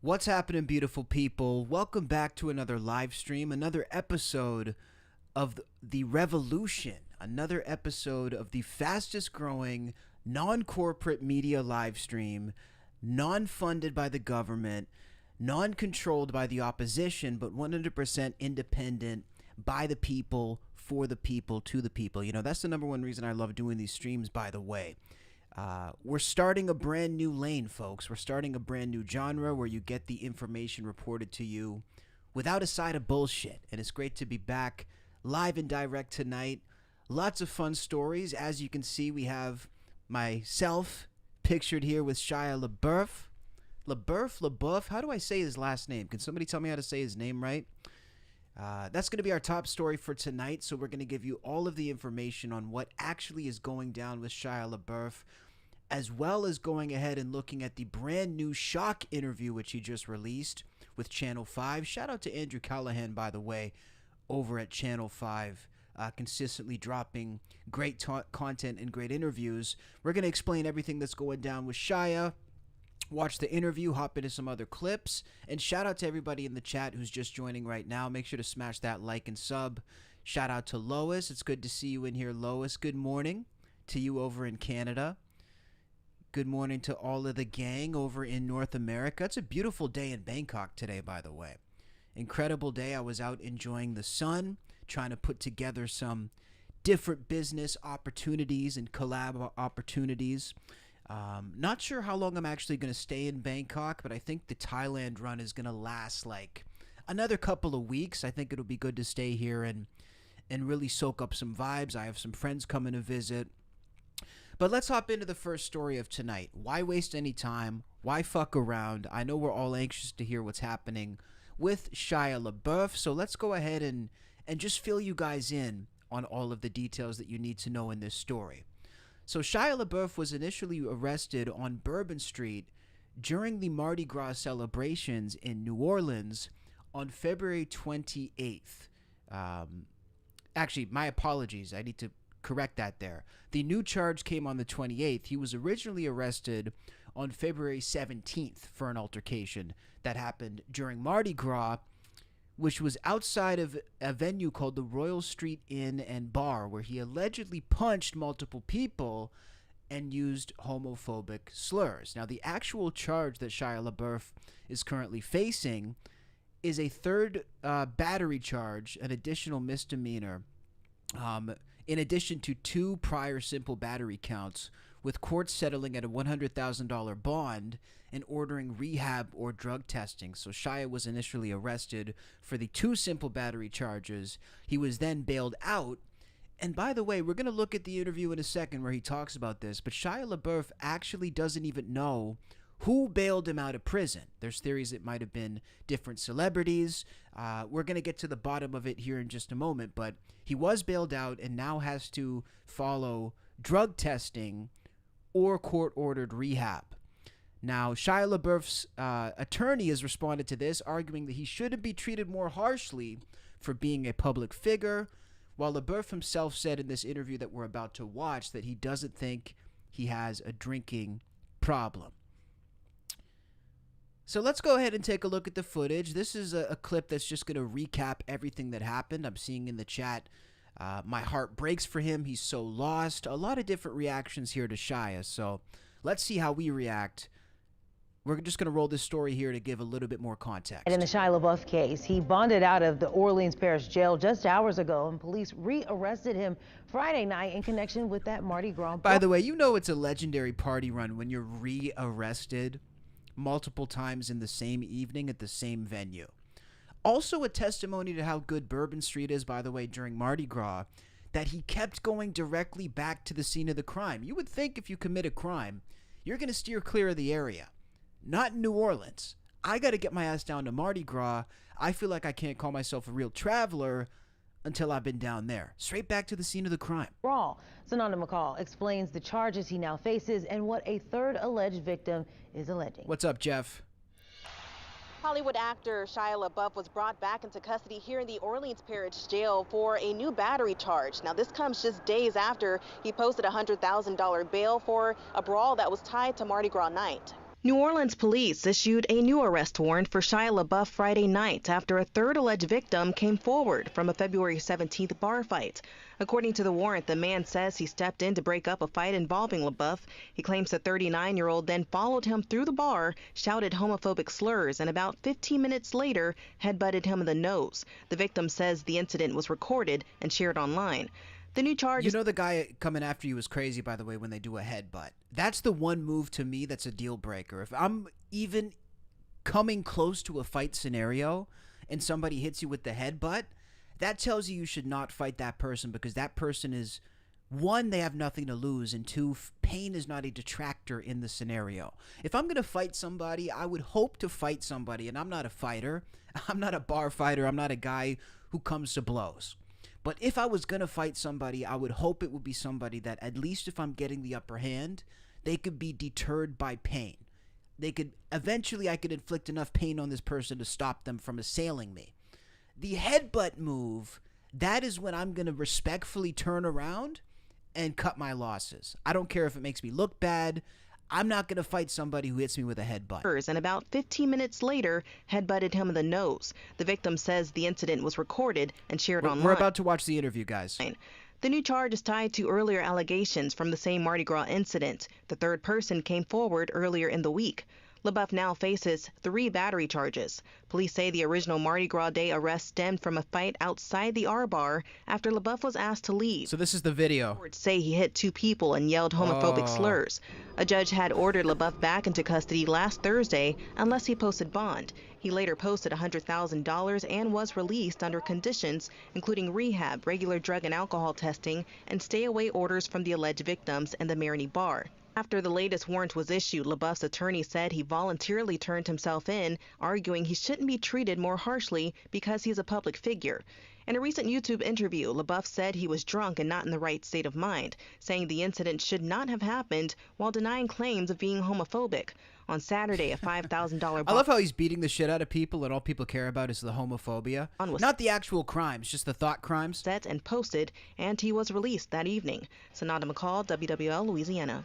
What's happening, beautiful people? Welcome back to another live stream, another episode of the revolution, another episode of the fastest growing non-corporate media live stream, non-funded by the government, non-controlled by the opposition, but 100% independent by the people, for the people, to the people. You know, that's the number one reason I love doing these streams, by the way. We're starting a brand new lane, folks. We're starting a brand new genre where you get the information reported to you without a side of bullshit. And it's great to be back live and direct tonight. Lots of fun stories. As you can see, we have myself pictured here with Shia LaBeouf. LaBeouf? How do I say his last name? Can somebody tell me how to say his name right? That's going to be our top story for tonight. So we're going to give you all of the information on what actually is going down with Shia LaBeouf, as well as going ahead and looking at the brand new shock interview which he just released with Channel 5. Shout out to Andrew Callahan, by the way, over at Channel 5, consistently dropping great content and great interviews. We're going to explain everything that's going down with Shia, watch the interview, hop into some other clips, and shout out to everybody in the chat who's just joining right now. Make sure to smash that like and sub. Shout out to Lois. It's good to see you in here, Lois. Good morning to you over in Canada. Good morning to all of the gang over in North America. It's a beautiful day in Bangkok today, by the way. Incredible day. I was out enjoying the sun, trying to put together some different business opportunities and collab opportunities. Not sure how long I'm actually going to stay in Bangkok, but I think the Thailand run is going to last like another couple of weeks. I think it'll be good to stay here and really soak up some vibes. I have some friends coming to visit. But let's hop into the first story of tonight. Why waste any time? Why fuck around? I know we're all anxious to hear what's happening with Shia LaBeouf, so let's go ahead and just fill you guys in on all of the details that you need to know in this story. So Shia LaBeouf was initially arrested on Bourbon Street during the Mardi Gras celebrations in New Orleans on February 28th. Actually, my apologies. I need to correct that there. The new charge came on the 28th. He was originally arrested on February 17th for an altercation that happened during Mardi Gras, which was outside of a venue called the Royal Street Inn and Bar, where he allegedly punched multiple people and used homophobic slurs. Now, the actual charge that Shia LaBeouf is currently facing is a third battery charge, an additional misdemeanor, in addition to two prior simple battery counts, with courts settling at a $100,000 bond and ordering rehab or drug testing. So Shia was initially arrested for the two simple battery charges. He was then bailed out. And by the way, we're going to look at the interview in a second where he talks about this, but Shia LaBeouf actually doesn't even know who bailed him out of prison. There's theories it might have been different celebrities. We're going to get to the bottom of it here in just a moment, but he was bailed out and now has to follow drug testing or court-ordered rehab. Now, Shia LaBeouf's attorney has responded to this, arguing that he shouldn't be treated more harshly for being a public figure, while LaBeouf himself said in this interview that we're about to watch that he doesn't think he has a drinking problem. So let's go ahead and take a look at the footage. This is a clip that's just going to recap everything that happened. I'm seeing in the chat, my heart breaks for him. He's so lost. A lot of different reactions here to Shia. So let's see how we react. We're just going to roll this story here to give a little bit more context. And in the Shia LaBeouf case, he bonded out of the Orleans Parish Jail just hours ago, and police re-arrested him Friday night in connection with that Mardi Gras. By the way, you know it's a legendary party run when you're re-arrested multiple times in the same evening at the same venue. Also a testimony to how good Bourbon Street is, by the way, during Mardi Gras, that he kept going directly back to the scene of the crime. You would think if you commit a crime, you're going to steer clear of the area. Not in New Orleans. I got to get my ass down to Mardi Gras. I feel like I can't call myself a real traveler until I've been down there. Straight back to the scene of the crime. Raw. Sananda McCall explains the charges he now faces and what a third alleged victim is alleging. What's up, Jeff? Hollywood actor Shia LaBeouf was brought back into custody here in the Orleans Parish Jail for a new battery charge. Now, this comes just days after he posted a $100,000 bail for a brawl that was tied to Mardi Gras night. New Orleans police issued a new arrest warrant for Shia LaBeouf Friday night after a third alleged victim came forward from a February 17th bar fight. According to the warrant, the man says he stepped in to break up a fight involving LaBeouf. He claims the 39-year-old then followed him through the bar, shouted homophobic slurs, and about 15 minutes later headbutted him in the nose. The victim says the incident was recorded and shared online. The new charge. You know the guy coming after you is crazy, by the way, when they do a headbutt. That's the one move to me that's a deal breaker. If I'm even coming close to a fight scenario and somebody hits you with the headbutt, that tells you should not fight that person, because that person is, one, they have nothing to lose, and two, pain is not a detractor in the scenario. If I'm going to fight somebody, I would hope to fight somebody, and I'm not a fighter. I'm not a bar fighter. I'm not a guy who comes to blows. But if I was going to fight somebody, I would hope it would be somebody that, at least if I'm getting the upper hand, they could be deterred by pain. Eventually I could inflict enough pain on this person to stop them from assailing me. The headbutt move, that is when I'm going to respectfully turn around and cut my losses. I don't care if it makes me look bad. I'm not going to fight somebody who hits me with a headbutt. And about 15 minutes later, headbutted him in the nose. The victim says the incident was recorded and shared online. We're about to watch the interview, guys. The new charge is tied to earlier allegations from the same Mardi Gras incident. The third person came forward earlier in the week. LaBeouf now faces 3 battery charges. Police say the original Mardi Gras Day arrest stemmed from a fight outside the R Bar after LaBeouf was asked to leave. So this is the video. Reports say he hit 2 people and yelled homophobic slurs. A judge had ordered LaBeouf back into custody last Thursday unless he posted bond. He later posted $100,000 and was released under conditions including rehab, regular drug and alcohol testing, and stay-away orders from the alleged victims and the Marini Bar. After the latest warrant was issued, LaBeouf's attorney said he voluntarily turned himself in, arguing he shouldn't be treated more harshly because he's a public figure. In a recent YouTube interview, LaBeouf said he was drunk and not in the right state of mind, saying the incident should not have happened, while denying claims of being homophobic. On Saturday, a $5,000 I love how he's beating the shit out of people and all people care about is the homophobia. Not the actual crimes, just the thought crimes. Set and posted, and he was released that evening. Sonata McCall, WWL, Louisiana.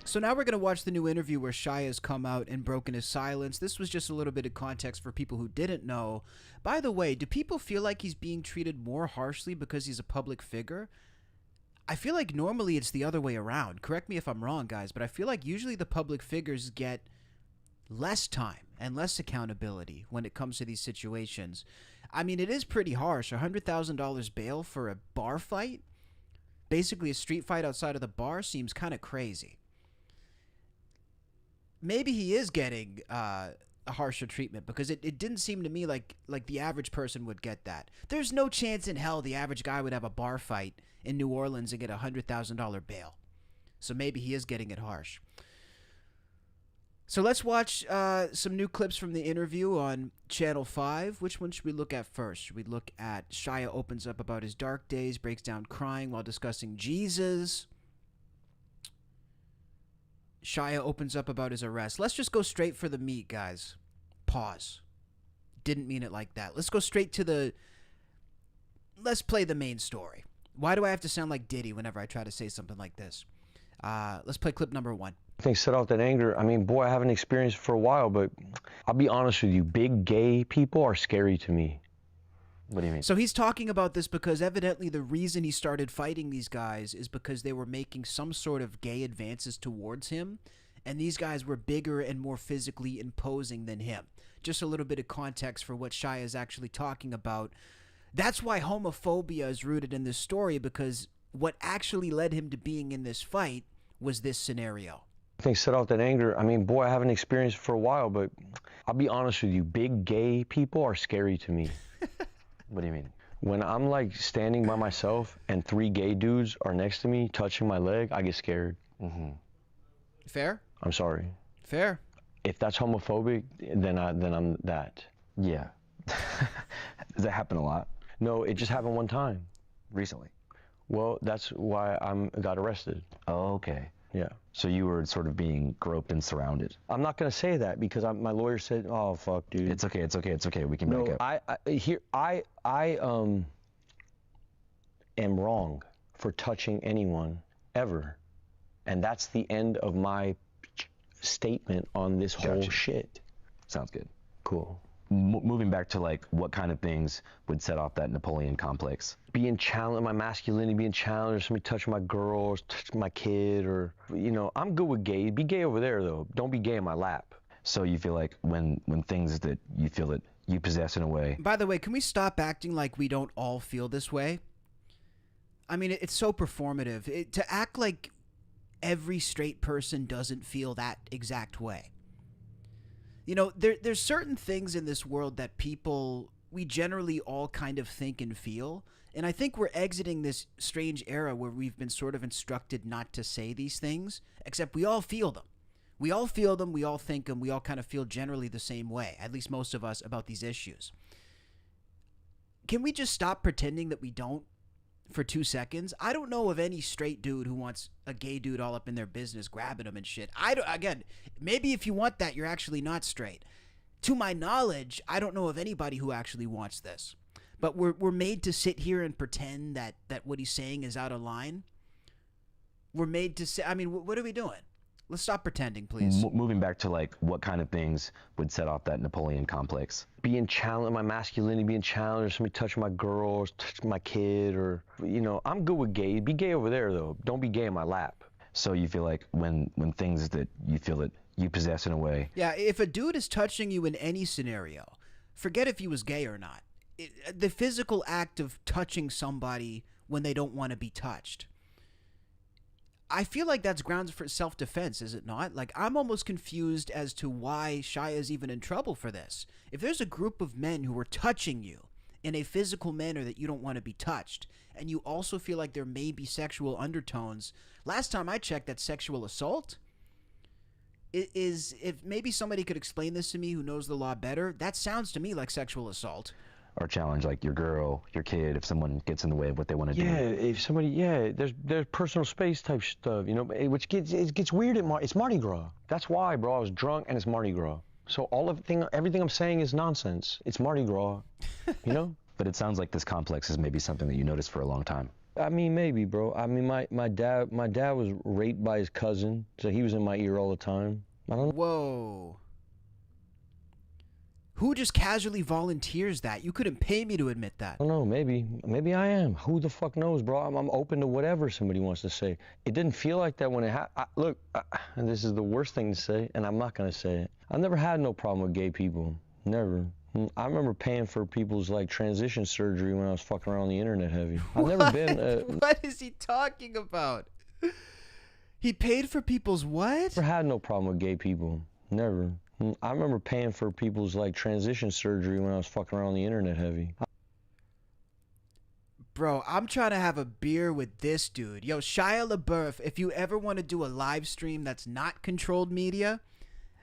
So now we're going to watch the new interview where Shia has come out and broken his silence. This was just a little bit of context for people who didn't know. By the way, do people feel like he's being treated more harshly because he's a public figure? I feel like normally it's the other way around. Correct me if I'm wrong, guys, but I feel like usually the public figures get less time and less accountability when it comes to these situations. I mean, it is pretty harsh. $100,000 bail for a bar fight? Basically a street fight outside of the bar seems kind of crazy. Maybe he is getting a harsher treatment, because it didn't seem to me like the average person would get that. There's no chance in hell the average guy would have a bar fight in New Orleans and get a $100,000 bail. So maybe he is getting it harsh. So let's watch some new clips from the interview on Channel 5. Which one should we look at first? Should we look at Shia opens up about his dark days, breaks down crying while discussing Jesus? Shia opens up about his arrest. Let's just go straight for the meat, guys. Pause. Didn't mean it like that. Let's go straight to the... Let's play the main story. Why do I have to sound like Diddy whenever I try to say something like this? Let's play clip number 1. I think set off that anger. I mean, boy, I haven't experienced it for a while, but I'll be honest with you. Big gay people are scary to me. What do you mean? So he's talking about this because evidently the reason he started fighting these guys is because they were making some sort of gay advances towards him, and these guys were bigger and more physically imposing than him. Just a little bit of context for what Shia is actually talking about. That's why homophobia is rooted in this story, because what actually led him to being in this fight was this scenario. I think set off that anger. I mean, boy, I haven't experienced it for a while, but I'll be honest with you. Big gay people are scary to me. What do you mean? When I'm like standing by myself and 3 gay dudes are next to me touching my leg, I get scared. Fair? I'm sorry. Fair. If that's homophobic, then I'm that. Yeah. Does that happen a lot? No, it just happened one time. Recently? Well, that's why I got arrested. Oh, okay. Yeah. So you were sort of being groped and surrounded. I'm not gonna say that because my lawyer said, "Oh fuck, dude." It's okay. It's okay. It's okay. We can No, make it. I am wrong for touching anyone ever, and that's the end of my statement on this whole Gotcha. shit. Sounds good. Cool. Moving back to like what kind of things would set off that Napoleon complex? Being challenged, my masculinity being challenged, somebody touching my girl, or touching my kid, or, you know, I'm good with gay. Be gay over there, though. Don't be gay in my lap. So you feel like when things that you feel that you possess in a way. By the way, can we stop acting like we don't all feel this way? I mean, it's so performative. To act like every straight person doesn't feel that exact way. You know, there's certain things in this world that we generally all kind of think and feel. And I think we're exiting this strange era where we've been sort of instructed not to say these things, except we all feel them. We all feel them, we all think them, we all kind of feel generally the same way, at least most of us, about these issues. Can we just stop pretending that we don't for 2 seconds? I don't know of any straight dude who wants a gay dude all up in their business, grabbing them and shit. Again, maybe if you want that, you're actually not straight. To my knowledge, I don't know of anybody who actually wants this. But we're made to sit here and pretend that what he's saying is out of line. We're made to say, I mean, what are we doing? Let's stop pretending, please. Moving back to like what kind of things would set off that Napoleon complex? Being challenged, my masculinity being challenged, somebody touching my girl, or touching my kid, or, you know, I'm good with gay. Be gay over there, though. Don't be gay in my lap. So you feel like when things that you feel that you possess in a way. Yeah, if a dude is touching you in any scenario, forget if he was gay or not. The physical act of touching somebody when they don't want to be touched, I feel like that's grounds for self-defense, is it not? Like, I'm almost confused as to why Shia is even in trouble for this. If there's a group of men who are touching you in a physical manner that you don't want to be touched, and you also feel like there may be sexual undertones, last time I checked, that's sexual assault. If maybe somebody could explain this to me who knows the law better, that sounds to me like sexual assault. Or challenge like your girl, your kid, if someone gets in the way of what they want to do. Yeah, if somebody, there's personal space type stuff, you know, which gets weird it's Mardi Gras. That's why, bro, I was drunk and it's Mardi Gras. So everything I'm saying is nonsense. It's Mardi Gras, you know? But it sounds like this complex is maybe something that you noticed for a long time. I mean, maybe, bro. I mean, my dad was raped by his cousin, so he was in my ear all the time. I don't know. Whoa. Who just casually volunteers that? You couldn't pay me to admit that. I don't know, maybe I am. Who the fuck knows, bro? I'm open to whatever somebody wants to say. It didn't feel like that when it happened. Look, and this is the worst thing to say, and I'm not gonna say it. I never had no problem with gay people, never. I remember paying for people's like transition surgery when I was fucking around on the internet heavy. I've never been. What is he talking about? He paid for people's what? Never had no problem with gay people, never. I remember paying for people's like transition surgery when I was fucking around on the internet heavy. Bro, I'm trying to have a beer with this dude. Yo, Shia LaBeouf, if you ever want to do a live stream that's not controlled media,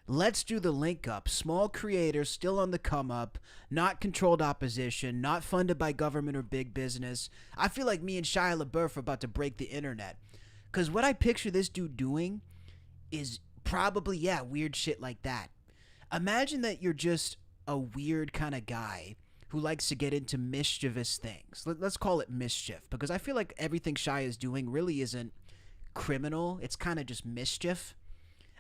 let's do the link up. Small creators, still on the come up, not controlled opposition, not funded by government or big business. I feel like me and Shia LaBeouf are about to break the internet. Because what I picture this dude doing is probably, weird shit like that. Imagine that you're just a weird kind of guy who likes to get into mischievous things. Let's call it mischief, because I feel like everything Shia is doing really isn't criminal. It's kind of just mischief.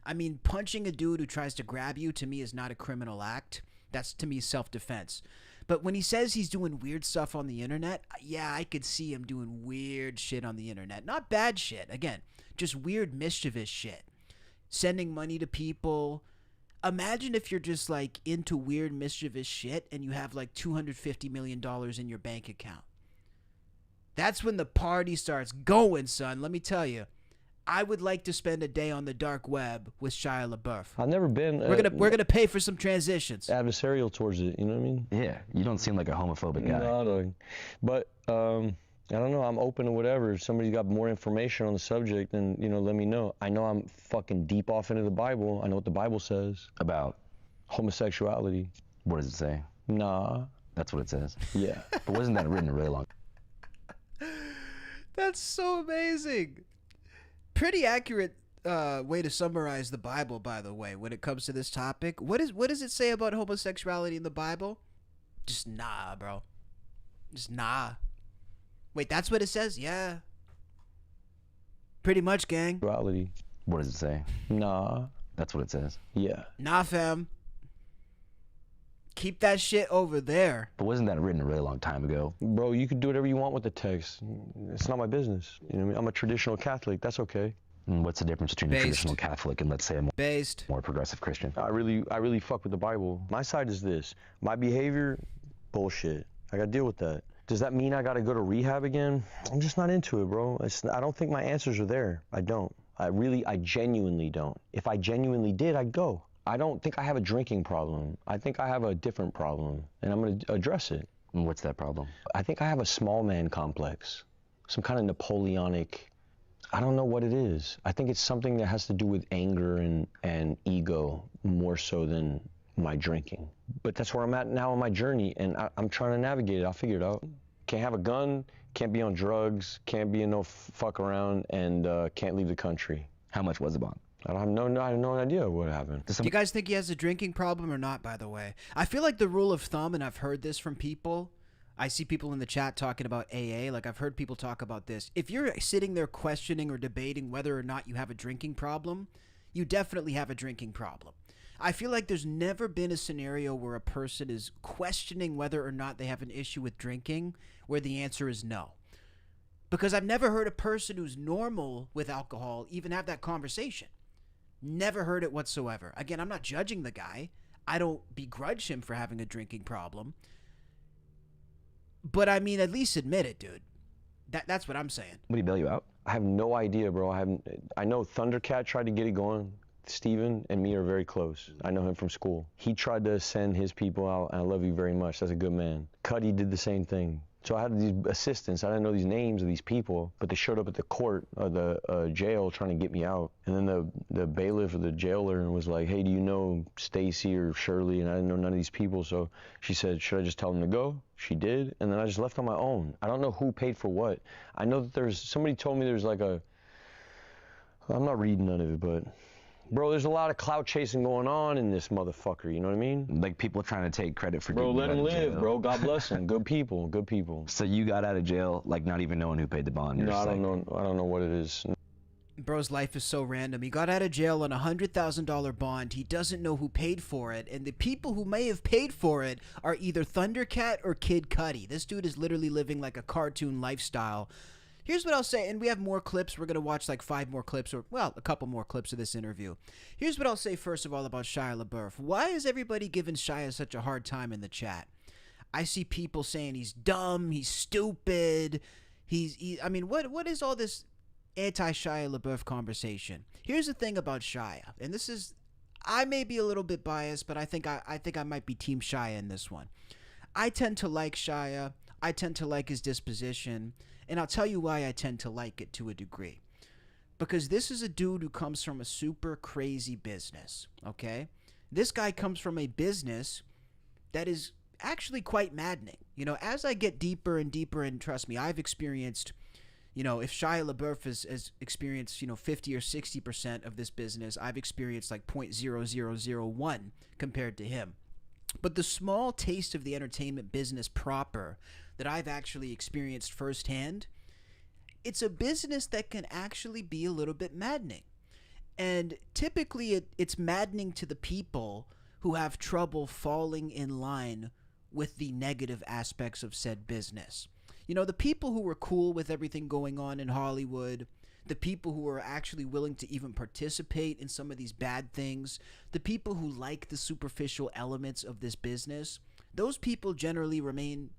I mean, punching a dude who tries to grab you, to me, is not a criminal act. That's, to me, self-defense. But when he says he's doing weird stuff on the internet, yeah, I could see him doing weird shit on the internet. Not bad shit. Again, just weird, mischievous shit. Sending money to people. Imagine if you're just like into weird, mischievous shit and you have like $250 million in your bank account. That's when the party starts going, son. Let me tell you. I would like to spend a day on the dark web with Shia LaBeouf. I've never been. We're gonna pay for some transitions. Adversarial towards it, you know what I mean? Yeah, you don't seem like a homophobic guy. No, but I don't know. I'm open to whatever. If somebody's got more information on the subject, then let me know. I know I'm fucking deep off into the Bible. I know what the Bible says About homosexuality. what does it say? Nah. That's what it says. Yeah. But wasn't that written a really long? That's so amazing. Pretty accurate way to summarize the Bible, by the way, when it comes to this topic. What does it say about homosexuality in the Bible? Just nah, bro. Just nah. Wait, that's what it says? Yeah. Pretty much, gang. Sexuality. What does it say? Nah. That's what it says. Yeah. Nah, fam. Keep that shit over there. But wasn't that written a really long time ago? Bro, you can do whatever you want with the text. It's not my business. You know what I mean? I'm a traditional Catholic. That's okay. And what's the difference between a Based. traditional Catholic and, let's say, a Based. more progressive Christian? I really fuck with the Bible. My side is this. My behavior, bullshit. I gotta deal with that. Does that mean I gotta go to rehab again? I'm just not into it, bro. I don't think my answers are there. I don't. I genuinely don't. If I genuinely did, I'd go. I don't think I have a drinking problem. I think I have a different problem, and I'm gonna address it. And what's that problem? I think I have a small man complex, some kind of Napoleonic, I don't know what it is. I think it's something that has to do with anger and ego more so than my drinking. But that's where I'm at now on my journey, and I'm trying to navigate it. I'll figure it out. Can't have a gun, can't be on drugs, can't be in no fuck around, and can't leave the country. How much was the bond? I have no idea what happened. Do you guys think he has a drinking problem or not, by the way? I feel like the rule of thumb, and I've heard this from people, I see people in the chat talking about AA, like I've heard people talk about this. If you're sitting there questioning or debating whether or not you have a drinking problem, you definitely have a drinking problem. I feel like there's never been a scenario where a person is questioning whether or not they have an issue with drinking where the answer is no. Because I've never heard a person who's normal with alcohol even have that conversation. Never heard it whatsoever. Again, I'm not judging the guy. I don't begrudge him for having a drinking problem. But I mean, at least admit it, dude. That's what I'm saying. Would he bail you out? I have no idea, bro. I know Thundercat tried to get it going. Steven and me are very close. I know him from school. He tried to send his people out, and I love you very much. That's a good man. Cuddy did the same thing. So I had these assistants. I didn't know these names of these people, but they showed up at the court or the jail trying to get me out. And then the bailiff or the jailer was like, "Hey, do you know Stacy or Shirley?" And I didn't know none of these people. So she said, "Should I just tell them to go?" She did. And then I just left on my own. I don't know who paid for what. I know that somebody told me there's like I'm not reading none of it, but bro, there's a lot of clout chasing going on in this motherfucker, you know what I mean? Like people trying to take credit for Bro, getting let you out him of live, jail. bro. God bless him. Good people, good people. So you got out of jail, like not even knowing who paid the bond? You're No, just I don't know. I don't know what it is. Bro's life is so random. He got out of jail on a $100,000 bond. He doesn't know who paid for it. And the people who may have paid for it are either Thundercat or Kid Cudi. This dude is literally living like a cartoon lifestyle. Here's what I'll say, and we have more clips. We're going to watch like 5 more clips, or, well, a couple more clips of this interview. Here's what I'll say first of all about Shia LaBeouf. Why is everybody giving Shia such a hard time in the chat? I see people saying he's dumb, he's stupid, I mean, what is all this anti-Shia LaBeouf conversation? Here's the thing about Shia, and this is, I may be a little bit biased, but I think I might be Team Shia in this one. I tend to like Shia. I tend to like his disposition. And I'll tell you why I tend to like it to a degree. Because this is a dude who comes from a super crazy business, okay? This guy comes from a business that is actually quite maddening. You know, as I get deeper and deeper, and trust me, I've experienced, you know, if Shia LaBeouf has experienced, 50 or 60% of this business, I've experienced like 0.0001 compared to him. But the small taste of the entertainment business proper that I've actually experienced firsthand, it's a business that can actually be a little bit maddening. And typically it's maddening to the people who have trouble falling in line with the negative aspects of said business. You know, the people who were cool with everything going on in Hollywood, the people who are actually willing to even participate in some of these bad things, the people who like the superficial elements of this business, those people generally remain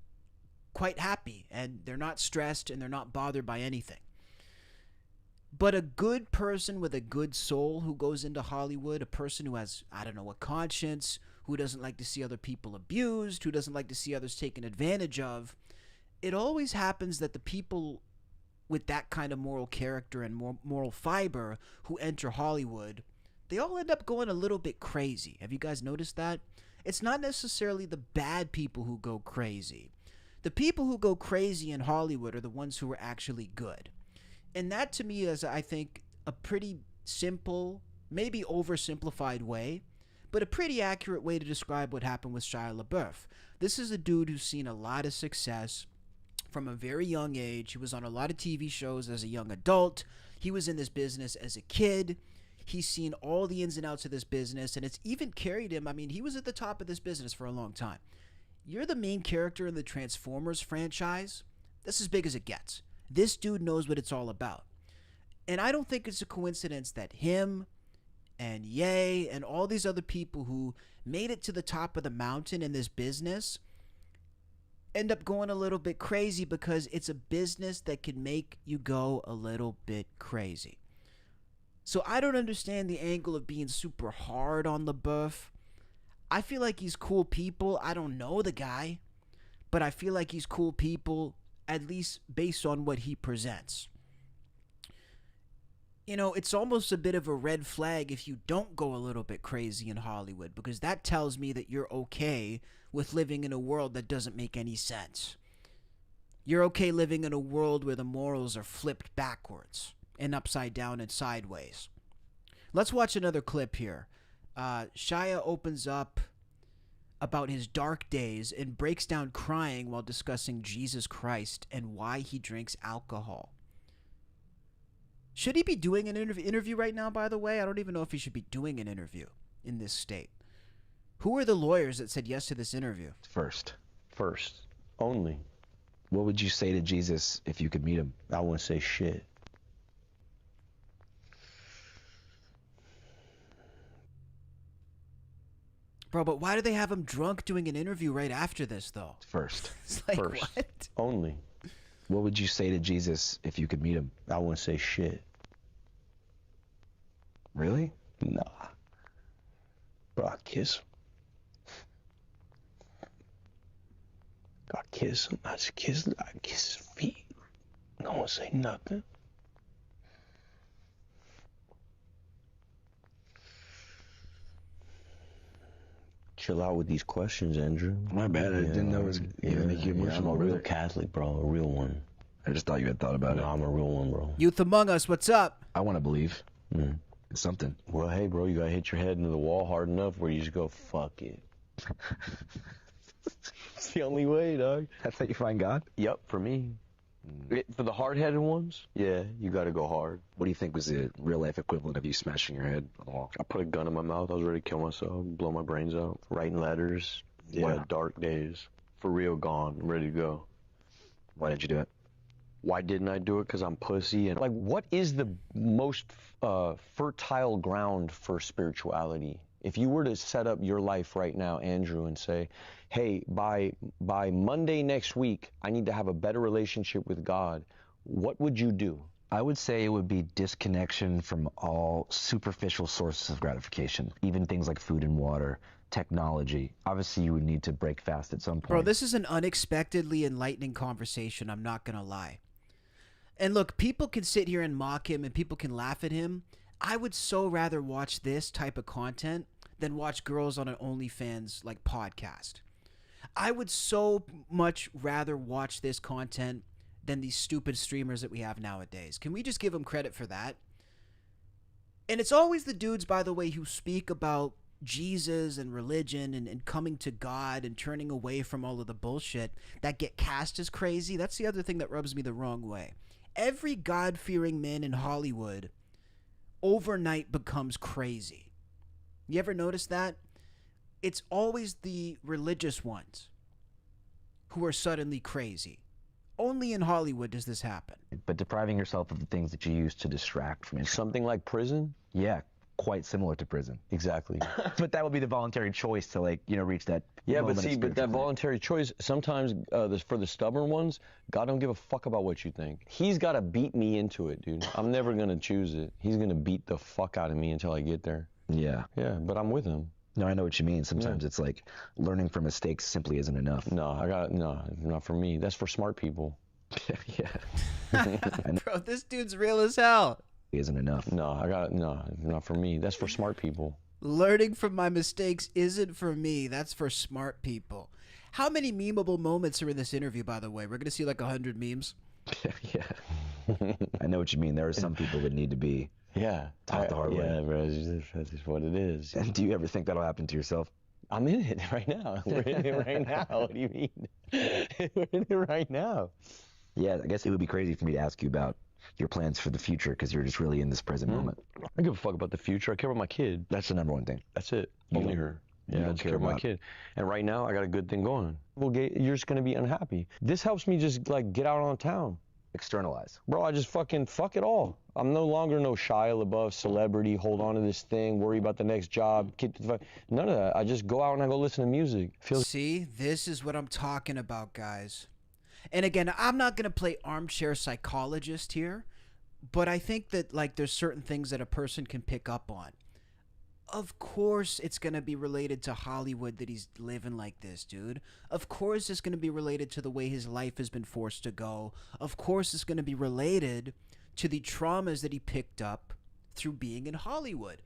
quite happy, and they're not stressed, and they're not bothered by anything. But a good person with a good soul who goes into Hollywood, a person who has, I don't know, a conscience, who doesn't like to see other people abused, who doesn't like to see others taken advantage of, it always happens that the people with that kind of moral character and moral fiber who enter Hollywood, they all end up going a little bit crazy. Have you guys noticed that? It's not necessarily the bad people who go crazy. The people who go crazy in Hollywood are the ones who are actually good. And that to me is, I think, a pretty simple, maybe oversimplified way, but a pretty accurate way to describe what happened with Shia LaBeouf. This is a dude who's seen a lot of success from a very young age. He was on a lot of TV shows as a young adult. He was in this business as a kid. He's seen all the ins and outs of this business, and it's even carried him. I mean, he was at the top of this business for a long time. You're the main character in the Transformers franchise. That's as big as it gets. This dude knows what it's all about. And I don't think it's a coincidence that him and Ye and all these other people who made it to the top of the mountain in this business end up going a little bit crazy, because it's a business that can make you go a little bit crazy. So I don't understand the angle of being super hard on LaBeouf. I feel like he's cool people. I don't know the guy, but I feel like he's cool people, at least based on what he presents. You know, it's almost a bit of a red flag if you don't go a little bit crazy in Hollywood, because that tells me that you're okay with living in a world that doesn't make any sense. You're okay living in a world where the morals are flipped backwards and upside down and sideways. Let's watch another clip here. Shia opens up about his dark days and breaks down crying while discussing Jesus Christ and why he drinks alcohol. Should he be doing an interview right now, by the way? I don't even know if he should be doing an interview in this state. Who are the lawyers that said yes to this interview? First. Only. What would you say to Jesus if you could meet him? I wouldn't say shit. Bro, but why do they have him drunk doing an interview right after this, though? First. It's like, what? Only. What would you say to Jesus if you could meet him? I wouldn't say shit. Really? Nah. Bro, I kiss him. I kiss him. I kiss his feet. No one say nothing. Chill out with these questions, Andrew. My bad. I didn't know it was gonna make you I'm emotional. a real brother. Catholic, bro. A real one. I just thought you had thought about No, it. I'm a real one, bro. Youth Among Us, what's up? I want to believe. It's something. Well, hey, bro, you gotta hit your head into the wall hard enough where you just go, fuck it. It's the only way, dog. That's how you find God? Yep, for me. For the hard-headed ones, yeah, you gotta go hard. What do you think was the real-life equivalent of you smashing your head on the wall? I put a gun in my mouth. I was ready to kill myself, blow my brains out. Writing letters. Yeah, Wow. dark days. For real gone. I'm ready to go. Why did you do it? Why didn't I do it? Because I'm pussy. And like, what is the most fertile ground for spirituality? If you were to set up your life right now, Andrew, and say, hey, by Monday next week, I need to have a better relationship with God, what would you do? I would say it would be disconnection from all superficial sources of gratification, even things like food and water, technology. Obviously, you would need to break fast at some point. Bro, this is an unexpectedly enlightening conversation, I'm not gonna lie. And look, people can sit here and mock him and people can laugh at him. I would so rather watch this type of content than watch girls on an OnlyFans like podcast. I would so much rather watch this content than these stupid streamers that we have nowadays. Can we just give them credit for that? And it's always the dudes, by the way, who speak about Jesus and religion and coming to God and turning away from all of the bullshit that get cast as crazy. That's the other thing that rubs me the wrong way. Every God-fearing man in Hollywood overnight becomes crazy. You ever notice that? It's always the religious ones who are suddenly crazy. Only in Hollywood does this happen. But depriving yourself of the things that you use to distract from it. Something like prison? Yeah, quite similar to prison. Exactly. But that would be the voluntary choice to, like, you know, reach that Yeah, moment but of see, but that spiritual voluntary choice, sometimes for the stubborn ones, God don't give a fuck about what you think. He's got to beat me into it, dude. I'm never going to choose it. He's going to beat the fuck out of me until I get there. Yeah. Yeah, but I'm with him. No, I know what you mean. Sometimes it's like learning from mistakes simply isn't enough. No, not for me. That's for smart people. Yeah. Bro, this dude's real as hell. Isn't enough. No, not for me. That's for smart people. Learning from my mistakes isn't for me. That's for smart people. How many memeable moments are in this interview, by the way? We're going to see like 100 memes. Yeah. I know what you mean. There are some people that need to be Yeah. taught the hard way. Yeah, bro, that's just what it is. And do you ever think that'll happen to yourself? I'm in it right now. We're in it right now. What do you mean? We're in it right now. Yeah, I guess it would be crazy for me to ask you about your plans for the future because you're just really in this present moment. I give a fuck about the future. I care about my kid. That's the number one thing. That's it. You Only don't- her. you Yeah, I don't just care care about my about- kid. And right now, I got a good thing going. Well, you're just gonna be unhappy. This helps me just like get out on town. Externalize. Bro, I just fucking fuck it all. I'm no longer no Shia LaBeouf celebrity, hold on to this thing, worry about the next job, none of that. I just go out and I go listen to music. See, this is what I'm talking about, guys. And again, I'm not going to play armchair psychologist here, but I think that like there's certain things that a person can pick up on. Of course it's going to be related to Hollywood that he's living like this, dude. Of course it's going to be related to the way his life has been forced to go. Of course it's going to be related to the traumas that he picked up through being in Hollywood.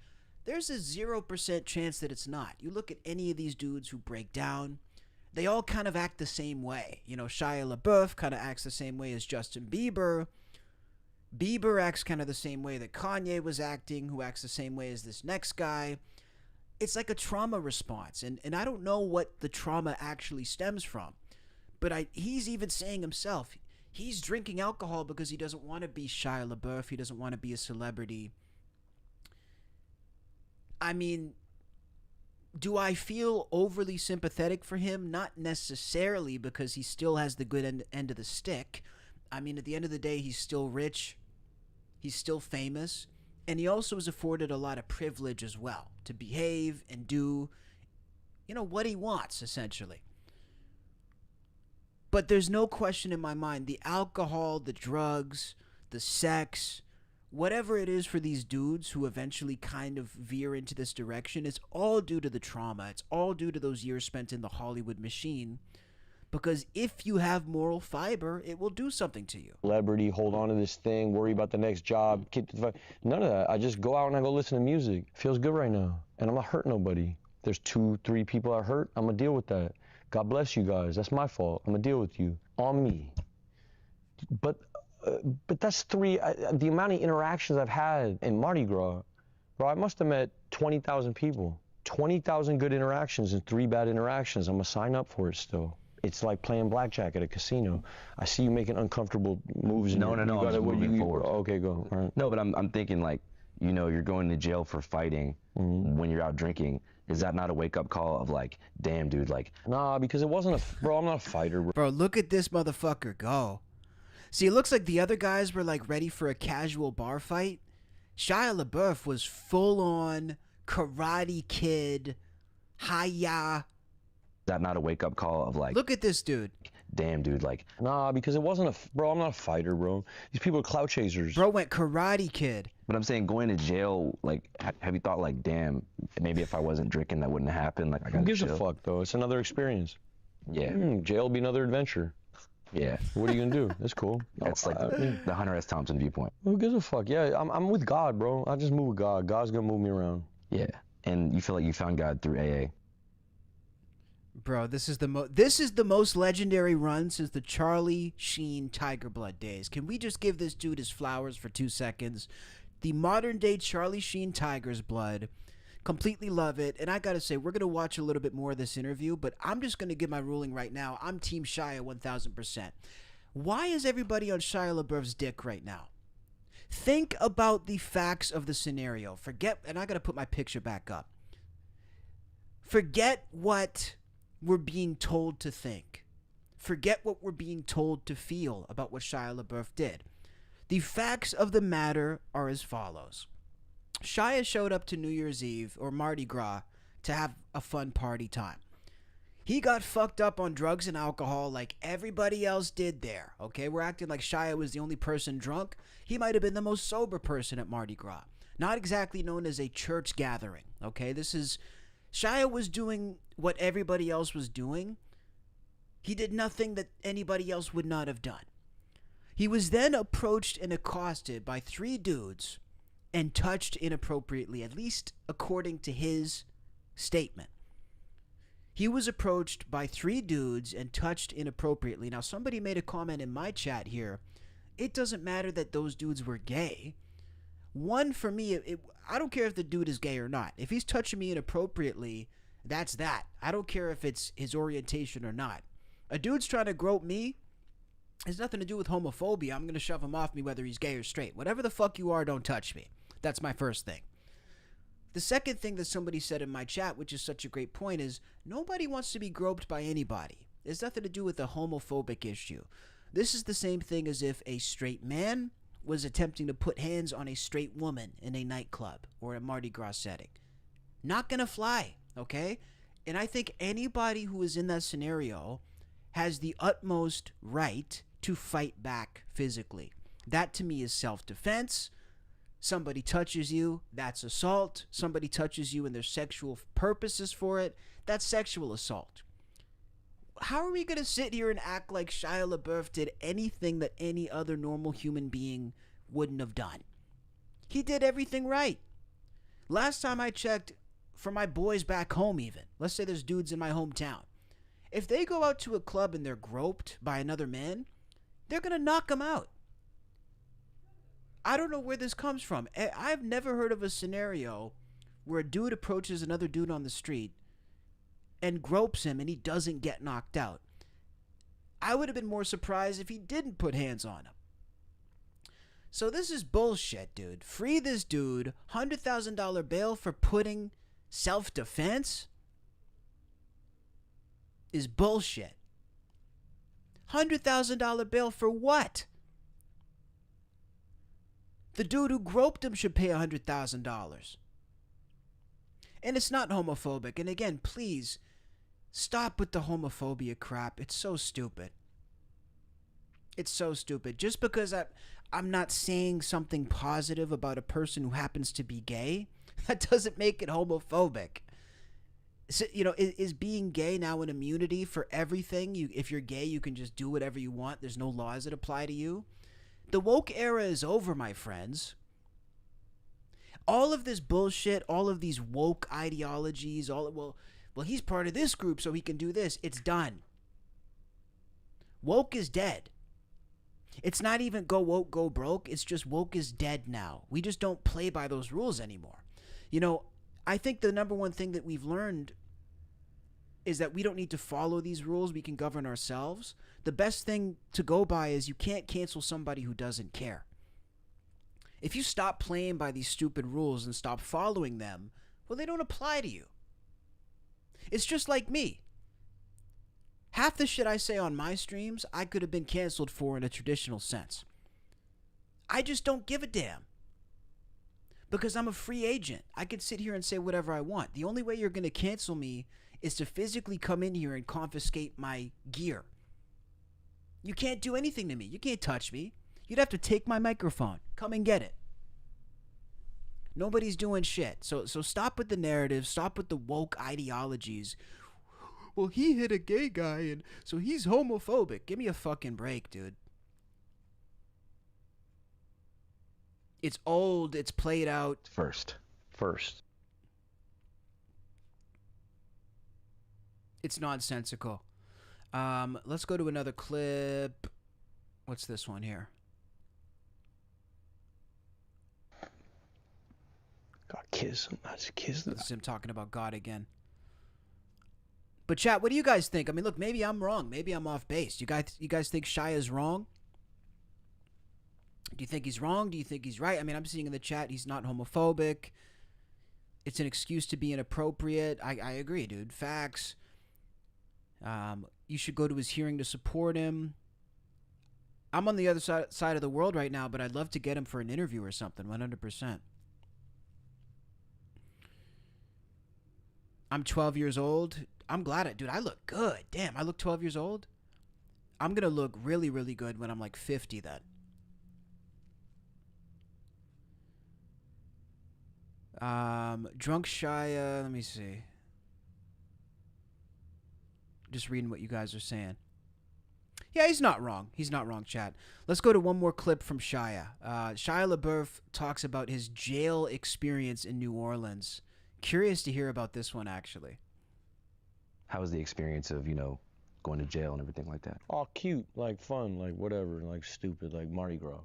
There's a 0% chance that it's not. You look at any of these dudes who break down, they all kind of act the same way. You know, Shia LaBeouf kind of acts the same way as Justin Bieber. Bieber acts kind of the same way that Kanye was acting, who acts the same way as this next guy. It's like a trauma response. And I don't know what the trauma actually stems from. But he's even saying himself, he's drinking alcohol because he doesn't want to be Shia LaBeouf. He doesn't want to be a celebrity. I mean, do I feel overly sympathetic for him? Not necessarily, because he still has the good end of the stick. I mean, at the end of the day, he's still rich. He's still famous. And he also is afforded a lot of privilege as well to behave and do, you know, what he wants, essentially. But there's no question in my mind, the alcohol, the drugs, the sex, whatever it is for these dudes who eventually kind of veer into this direction, it's all due to the trauma. It's all due to those years spent in the Hollywood machine. Because if you have moral fiber, it will do something to you. Celebrity, hold on to this thing, worry about the next job, none of that. I just go out and I go listen to music. Feels good right now. And I'm not hurting nobody. There's 2-3 people I hurt, I'm gonna deal with that. God bless you guys. That's my fault. I'm gonna deal with you. On me. But that's the amount of interactions I've had in Mardi Gras. Bro, I must have met 20,000 people. 20,000 good interactions and 3 bad interactions. I'm gonna sign up for it still. It's like playing blackjack at a casino. I see you making uncomfortable moves. No, I'm just moving forward. Okay, go. All right. No, but I'm thinking like, you know, you're going to jail for fighting when you're out drinking. Is that not a wake-up call of like, damn, dude, like... Nah, because it wasn't bro, I'm not a fighter, bro. Bro, look at this motherfucker go. See, it looks like the other guys were like ready for a casual bar fight. Shia LaBeouf was full-on Karate Kid, hi-ya. Is that not a wake-up call of like... Look at this dude. Damn, dude, like... Nah, because it wasn't bro, I'm not a fighter, bro. These people are clout chasers. Bro went Karate Kid. But I'm saying going to jail, like, have you thought like, damn, maybe if I wasn't drinking, that wouldn't happen? Like, I Who gotta gives a chill. fuck, though? It's another experience. Yeah. Jail will be another adventure. Yeah. What are you gonna do? That's cool. That's like the Hunter S. Thompson viewpoint. Who gives a fuck? Yeah, I'm with God, bro. I just move with God. God's gonna move me around. Yeah. And you feel like you found God through AA. Bro, this is the most legendary run since the Charlie Sheen Tiger Blood days. Can we just give this dude his flowers for 2 seconds? The modern day Charlie Sheen Tiger's Blood. Completely love it. And I gotta say, we're gonna watch a little bit more of this interview, but I'm just gonna give my ruling right now. I'm Team Shia 1000%. Why is everybody on Shia LaBeouf's dick right now? Think about the facts of the scenario. Forget, and I gotta put my picture back up. Forget what we're being told to think. Forget what we're being told to feel about what Shia LaBeouf did. The facts of the matter are as follows. Shia showed up to New Year's Eve, or Mardi Gras, to have a fun party time. He got fucked up on drugs and alcohol like everybody else did there, okay? We're acting like Shia was the only person drunk. He might have been the most sober person at Mardi Gras. Not exactly known as a church gathering, okay? Shia was doing what everybody else was doing. He did nothing that anybody else would not have done. He was then approached and accosted by 3 dudes and touched inappropriately, at least according to his statement. He was approached by 3 dudes and touched inappropriately. Now, somebody made a comment in my chat here. It doesn't matter that those dudes were gay. One, for me, I don't care if the dude is gay or not. If he's touching me inappropriately, that's that. I don't care if it's his orientation or not. A dude's trying to grope me, It's nothing to do with homophobia. I'm going to shove him off me whether he's gay or straight. Whatever the fuck you are, don't touch me. That's my first thing. The second thing that somebody said in my chat, which is such a great point, is nobody wants to be groped by anybody. It's nothing to do with a homophobic issue. This is the same thing as if a straight man was attempting to put hands on a straight woman in a nightclub or a Mardi Gras setting. Not going to fly, okay? And I think anybody who is in that scenario has the utmost right to fight back physically. That to me is self-defense. Somebody touches you, that's assault. Somebody touches you and there's sexual purposes for it, that's sexual assault. How are we going to sit here and act like Shia LaBeouf did anything that any other normal human being wouldn't have done? He did everything right. Last time I checked, for my boys back home even, let's say there's dudes in my hometown. If they go out to a club and they're groped by another man, they're going to knock them out. I don't know where this comes from. I've never heard of a scenario where a dude approaches another dude on the street and gropes him and he doesn't get knocked out. I would have been more surprised if he didn't put hands on him. So this is bullshit, dude. Free this dude. $100,000 bail for putting self-defense is bullshit. $100,000 bail for what? The dude who groped him should pay $100,000. And it's not homophobic. And again, please, stop with the homophobia crap. It's so stupid. It's so stupid. Just because I'm not saying something positive about a person who happens to be gay, that doesn't make it homophobic. So, you know, is being gay now an immunity for everything? If you're gay, you can just do whatever you want. There's no laws that apply to you. The woke era is over, my friends. All of this bullshit, all of these woke ideologies, well, he's part of this group, so he can do this. It's done. Woke is dead. It's not even go woke, go broke. It's just woke is dead now. We just don't play by those rules anymore. You know, I think the number one thing that we've learned is that we don't need to follow these rules. We can govern ourselves. The best thing to go by is you can't cancel somebody who doesn't care. If you stop playing by these stupid rules and stop following them, well, they don't apply to you. It's just like me. Half the shit I say on my streams, I could have been canceled for in a traditional sense. I just don't give a damn. Because I'm a free agent. I could sit here and say whatever I want. The only way you're going to cancel me is to physically come in here and confiscate my gear. You can't do anything to me. You can't touch me. You'd have to take my microphone. Come and get it. Nobody's doing shit. So stop with the narrative. Stop with the woke ideologies. Well, he hit a gay guy and so he's homophobic. Give me a fucking break, dude. It's old. It's played out. First. It's nonsensical. Let's go to another clip. What's this one here? God, kiss him. I just kissed him. This is him talking about God again. But chat, what do you guys think? I mean, look, maybe I'm wrong. Maybe I'm off base. You guys think Shia's wrong? Do you think he's wrong? Do you think he's right? I mean, I'm seeing in the chat he's not homophobic. It's an excuse to be inappropriate. I agree, dude. Facts. You should go to his hearing to support him. I'm on the other side of the world right now, but I'd love to get him for an interview or something, 100%. I'm 12 years old. I'm glad dude, I look good. Damn, I look 12 years old. I'm going to look really, really good when I'm like 50 then. Drunk Shia, let me see. Just reading what you guys are saying. Yeah, he's not wrong. He's not wrong, chat. Let's go to one more clip from Shia. Shia LaBeouf talks about his jail experience in New Orleans. Curious to hear about this one, actually. How was the experience of, going to jail and everything like that? All cute, like fun, like whatever, like stupid, like Mardi Gras.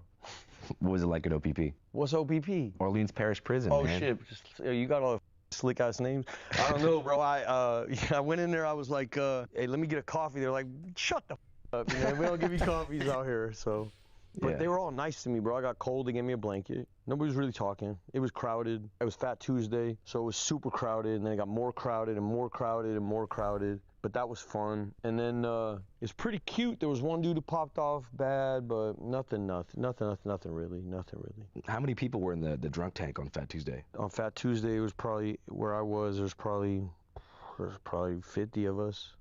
What was it like at OPP? What's OPP? Orleans Parish Prison, Oh, man. shit. You got all the slick ass names. I don't know, bro. I went in there. I was like, hey, let me get a coffee. They're like, shut the We don't give you coffees out here, so. But Yeah. they were all nice to me, bro. I got cold, they gave me a blanket. Nobody was really talking. It was crowded. It was Fat Tuesday, so it was super crowded, and then it got more crowded and more crowded and more crowded. But that was fun. And then it's pretty cute. There was one dude who popped off bad, but nothing really. How many people were in the drunk tank on Fat Tuesday? On Fat Tuesday, it was probably where I was. There's probably 50 of us.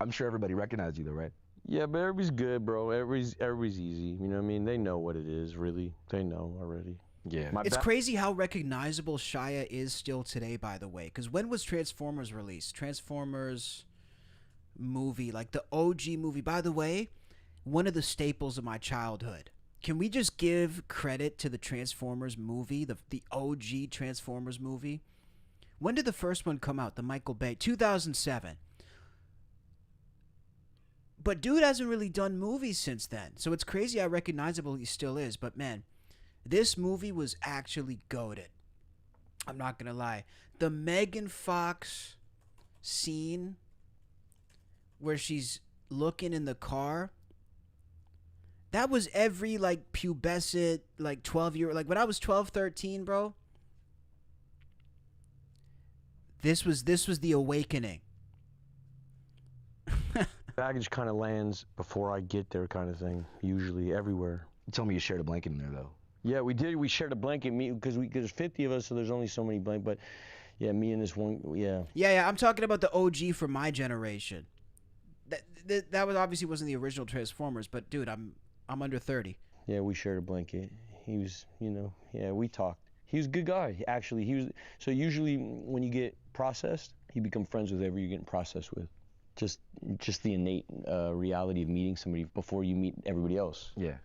I'm sure everybody recognized you though, right? Yeah, but everybody's good, bro. Everybody's easy. You know what I mean? They know what it is, really. They know already. Yeah. It's crazy how recognizable Shia is still today, by the way. Because when was Transformers released? Transformers movie, like the OG movie. By the way, one of the staples of my childhood. Can we just give credit to the Transformers movie, the OG Transformers movie? When did the first one come out? The Michael Bay? 2007. But dude hasn't really done movies since then. So it's crazy how recognizable he still is. But man, this movie was actually goated. I'm not going to lie. The Megan Fox scene where she's looking in the car, that was every like pubescent, like 12-year, like when I was 12, 13, bro. This was the awakening. Baggage kind of lands before I get there, kind of thing. Usually, everywhere. You told me you shared a blanket in there though. Yeah, we did. We shared a blanket, because there's 50 of us, so there's only so many blankets. But yeah, me and this one, yeah. Yeah. I'm talking about the OG from my generation. That was obviously wasn't the original Transformers, but dude, I'm under 30. Yeah, we shared a blanket. He was, yeah, we talked. He was a good guy. Actually, he was. So usually when you get processed, you become friends with whoever you're getting processed with. Just the innate reality of meeting somebody before you meet everybody else. Yeah.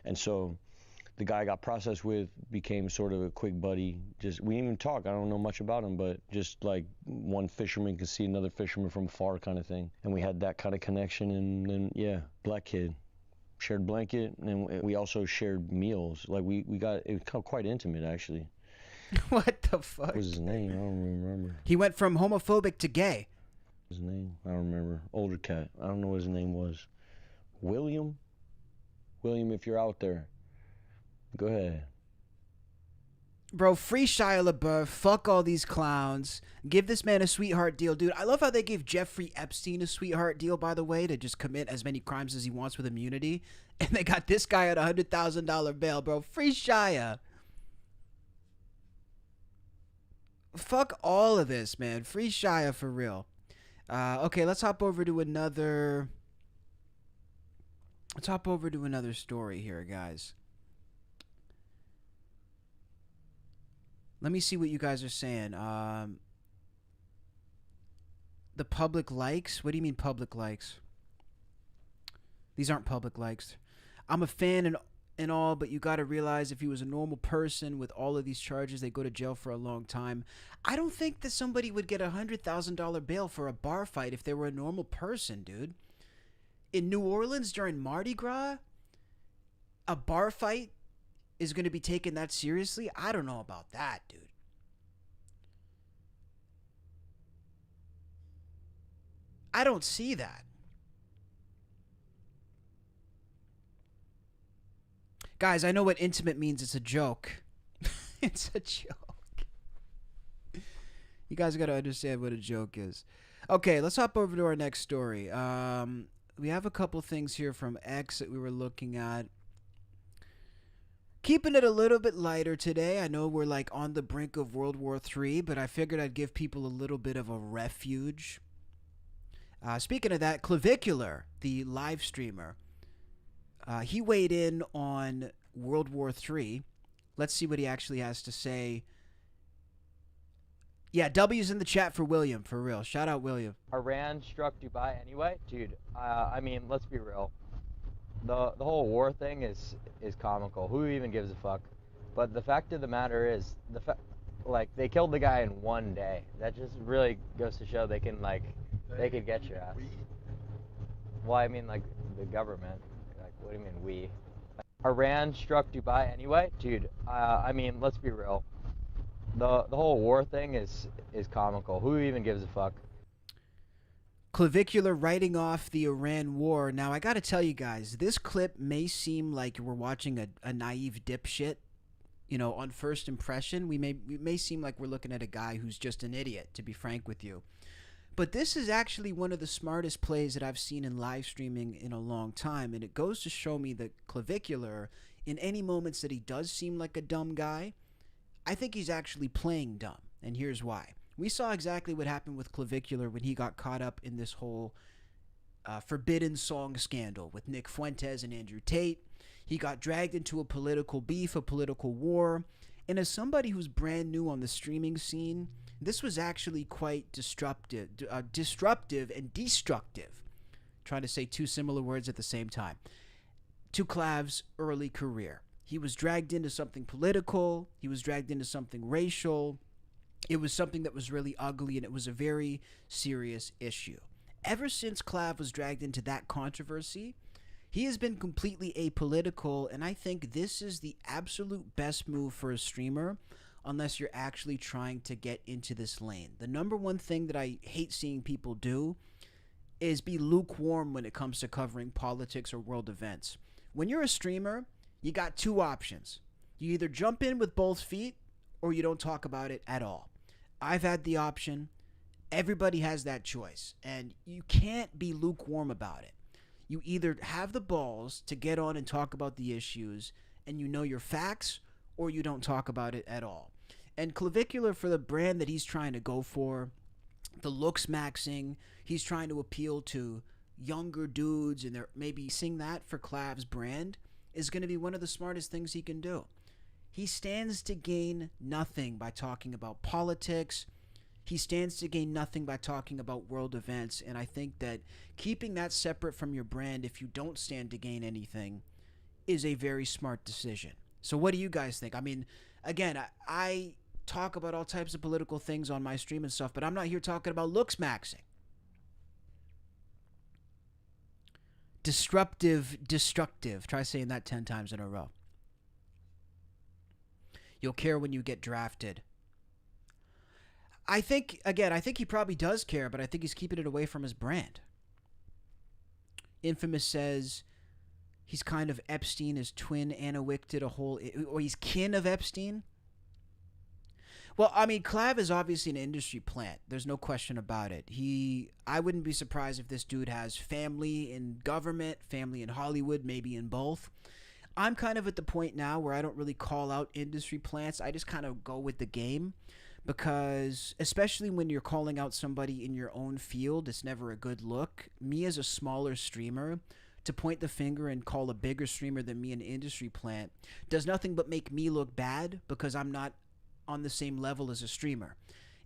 And so the guy I got processed with became sort of a quick buddy. We didn't even talk. I don't know much about him, but just like one fisherman could see another fisherman from afar kind of thing. And we had that kind of connection. And then, yeah, black kid. Shared blanket, and we also shared meals. Like it was quite intimate, actually. What the fuck? What was his name? I don't remember. He went from homophobic to gay. His name? I don't remember. Older cat. I don't know what his name was. William, if you're out there, go ahead. Bro, free Shia LaBeouf. Fuck all these clowns. Give this man a sweetheart deal, dude. I love how they gave Jeffrey Epstein a sweetheart deal, by the way, to just commit as many crimes as he wants with immunity. And they got this guy at $100,000 bail, bro. Free Shia. Fuck all of this, man. Free Shia for real. Okay, let's hop over to another story here, guys. Let me see what you guys are saying. The public likes? What do you mean public likes? These aren't public likes. I'm a fan and all, but you got to realize if he was a normal person with all of these charges, they go to jail for a long time. I don't think that somebody would get $100,000 bail for a bar fight if they were a normal person, dude. In New Orleans during Mardi Gras, a bar fight is going to be taken that seriously? I don't know about that, dude. I don't see that. Guys, I know what intimate means. It's a joke. It's a joke. You guys got to understand what a joke is. Okay, let's hop over to our next story. We have a couple things here from X that we were looking at. Keeping it a little bit lighter today. I know we're like on the brink of World War III, but I figured I'd give people a little bit of a refuge. Speaking of that, Clavicular, the live streamer, he weighed in on World War III. Let's see what he actually has to say. Yeah, W's in the chat for William, for real. Shout out, William. Iran struck Dubai anyway? Dude, I mean, let's be real. The whole war thing is comical. Who even gives a fuck? But the fact of the matter is, like, they killed the guy in one day. That just really goes to show they could get your ass. Well, I mean, like, the government. Like, what do you mean, we? Iran struck Dubai anyway? Dude, I mean, let's be real. The whole war thing is comical. Who even gives a fuck? Clavicular writing off the Iran war. Now, I got to tell you guys, this clip may seem like we're watching a naive dipshit. You know, on first impression, we may seem like we're looking at a guy who's just an idiot, to be frank with you. But this is actually one of the smartest plays that I've seen in live streaming in a long time, and it goes to show me that Clavicular, in any moments that he does seem like a dumb guy, I think he's actually playing dumb, and here's why. We saw exactly what happened with Clavicular when he got caught up in this whole Forbidden Song scandal with Nick Fuentes and Andrew Tate. He got dragged into a political beef, a political war, and as somebody who's brand new on the streaming scene, this was actually quite disruptive and destructive. Trying to say two similar words at the same time. To Clav's early career. He was dragged into something political. He was dragged into something racial. It was something that was really ugly, and it was a very serious issue. Ever since Clav was dragged into that controversy, he has been completely apolitical, and I think this is the absolute best move for a streamer unless you're actually trying to get into this lane. The number one thing that I hate seeing people do is be lukewarm when it comes to covering politics or world events. When you're a streamer, you got two options. You either jump in with both feet or you don't talk about it at all. I've had the option. Everybody has that choice, and you can't be lukewarm about it. You either have the balls to get on and talk about the issues and you know your facts, or you don't talk about it at all. And Clavicular, for the brand that he's trying to go for, the looks maxing, he's trying to appeal to younger dudes, and they're maybe seeing that for Clav's brand is going to be one of the smartest things he can do. He stands to gain nothing by talking about politics. He stands to gain nothing by talking about world events, and I think that keeping that separate from your brand, if you don't stand to gain anything, is a very smart decision. So what do you guys think? I mean, again, I talk about all types of political things on my stream and stuff, but I'm not here talking about looks maxing. Destructive. Try saying that 10 times in a row. You'll care when you get drafted. I think he probably does care, but I think he's keeping it away from his brand. Infamous says he's kind of Epstein, his twin. Anna Wick did a whole... Or he's kin of Epstein? Well, I mean, Clav is obviously an industry plant. There's no question about it. I wouldn't be surprised if this dude has family in government, family in Hollywood, maybe in both. I'm kind of at the point now where I don't really call out industry plants. I just kind of go with the game. Because especially when you're calling out somebody in your own field, it's never a good look. Me as a smaller streamer, to point the finger and call a bigger streamer than me an industry plant does nothing but make me look bad because I'm not on the same level as a streamer.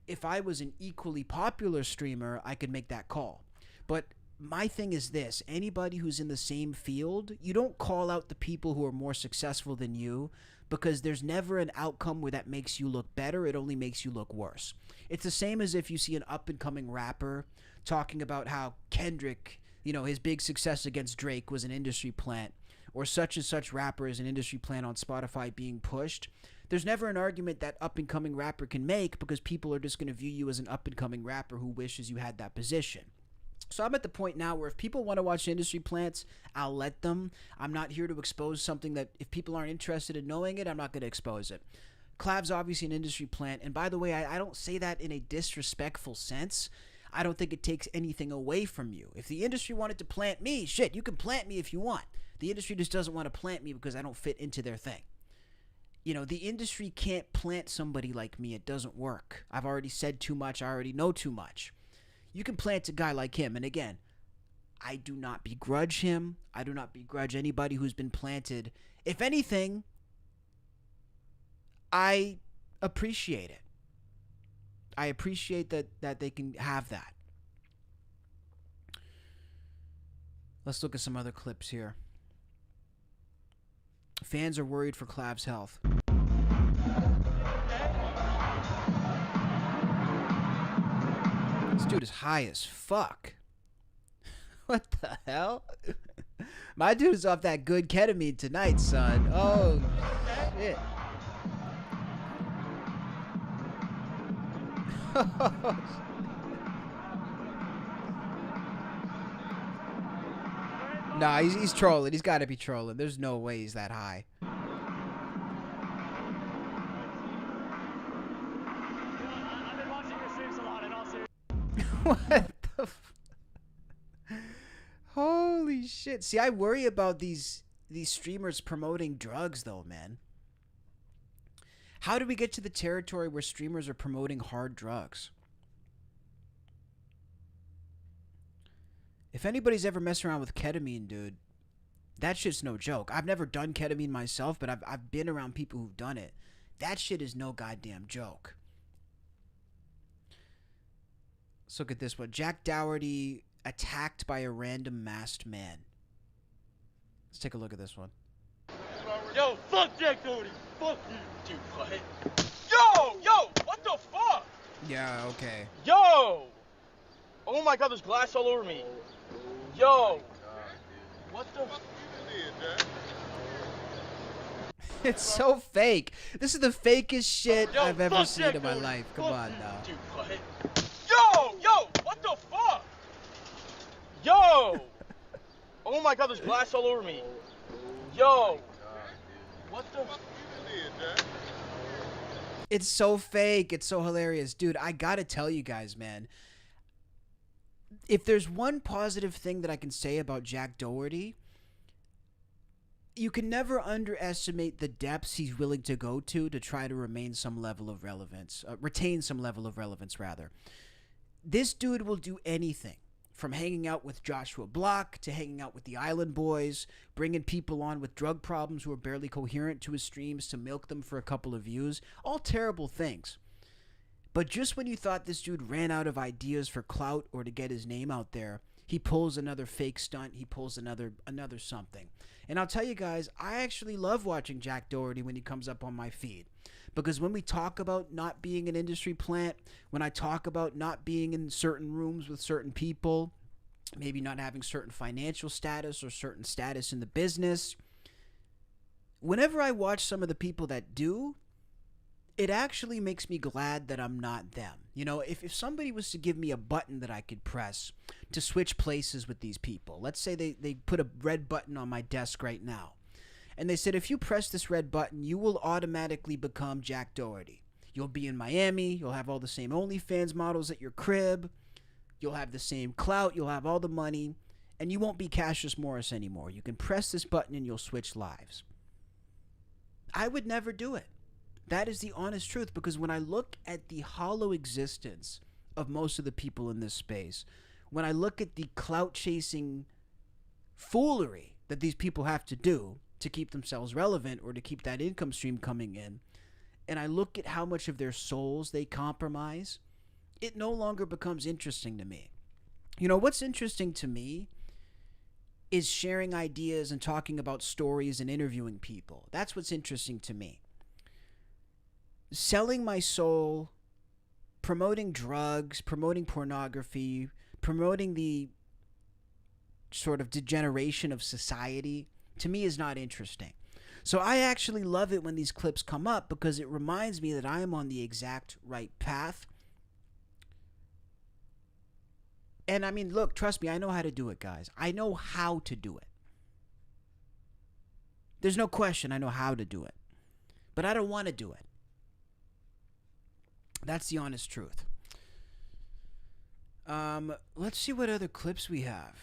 If I was an equally popular streamer, I could make that call. But my thing is this: anybody who's in the same field, you don't call out the people who are more successful than you, because there's never an outcome where that makes you look better. It only makes you look worse. It's the same as if you see an up-and-coming rapper talking about how Kendrick, his big success against Drake was an industry plant, or such and such rapper is an industry plant on Spotify being pushed. There's never an argument that up-and-coming rapper can make, because people are just going to view you as an up-and-coming rapper who wishes you had that position. So I'm at the point now where if people want to watch industry plants, I'll let them. I'm not here to expose something that if people aren't interested in knowing it, I'm not going to expose it. Clav's obviously an industry plant. And by the way, I don't say that in a disrespectful sense. I don't think it takes anything away from you. If the industry wanted to plant me, shit, you can plant me if you want. The industry just doesn't want to plant me because I don't fit into their thing. The industry can't plant somebody like me. It doesn't work. I've already said too much. I already know too much. You can plant a guy like him. And again, I do not begrudge him. I do not begrudge anybody who's been planted. If anything, I appreciate it. I appreciate that they can have that. Let's look at some other clips here. Fans are worried for Clav's health. This dude is high as fuck. What the hell? My dude is off that good ketamine tonight, son. Oh, shit. Nah, he's trolling. He's got to be trolling. There's no way he's that high. I've been watching your streams a lot, and all seriousness. What the Holy shit. See, I worry about these streamers promoting drugs, though, man. How do we get to the territory where streamers are promoting hard drugs? If anybody's ever messed around with ketamine, dude, that shit's no joke. I've never done ketamine myself, but I've been around people who've done it. That shit is no goddamn joke. Let's look at this one. Jack Dougherty attacked by a random masked man. Let's take a look at this one. Yo, fuck Jack Dougherty. Fuck you. Dude, what? Yo, what the fuck? Yeah, okay. Yo! Oh my god, there's glass all over me. Yo! What the fuck you did, Jack? It's so fake. This is the fakest shit Yo, I've ever fuck seen Jack in my Dougherty. life. Come Fuck on you. now. Dude, what? Yo, what the fuck? Yo! Oh my god, there's glass all over me. Yo! What the fuck you did, Jack? It's so fake. It's so hilarious. Dude, I gotta tell you guys, man. If there's one positive thing that I can say about Jack Dougherty, you can never underestimate the depths he's willing to go to try to remain some level of relevance. Retain some level of relevance, rather. This dude will do anything. From hanging out with Joshua Block to hanging out with the Island Boys, bringing people on with drug problems who are barely coherent to his streams to milk them for a couple of views. All terrible things. But just when you thought this dude ran out of ideas for clout or to get his name out there, he pulls another fake stunt. He pulls another something. And I'll tell you guys, I actually love watching Jack Dougherty when he comes up on my feed. Because when we talk about not being an industry plant, when I talk about not being in certain rooms with certain people, maybe not having certain financial status or certain status in the business, whenever I watch some of the people that do, it actually makes me glad that I'm not them. You know, if somebody was to give me a button that I could press to switch places with these people, let's say they put a red button on my desk right now, and they said, if you press this red button, you will automatically become Jack Dougherty. You'll be in Miami. You'll have all the same OnlyFans models at your crib. You'll have the same clout. You'll have all the money. And you won't be Cassius Morris anymore. You can press this button and you'll switch lives. I would never do it. That is the honest truth, because when I look at the hollow existence of most of the people in this space, when I look at the clout-chasing foolery that these people have to do to keep themselves relevant or to keep that income stream coming in, and I look at how much of their souls they compromise, it no longer becomes interesting to me. You know, what's interesting to me is sharing ideas and talking about stories and interviewing people. That's what's interesting to me. Selling my soul, promoting drugs, promoting pornography, promoting the sort of degeneration of society, to me is not interesting. So I actually love it when these clips come up, because it reminds me that I am on the exact right path. And I mean, look, trust me, I know how to do it, guys. I know how to do it. There's no question I know how to do it. But I don't want to do it. That's the honest truth. Let's see what other clips we have.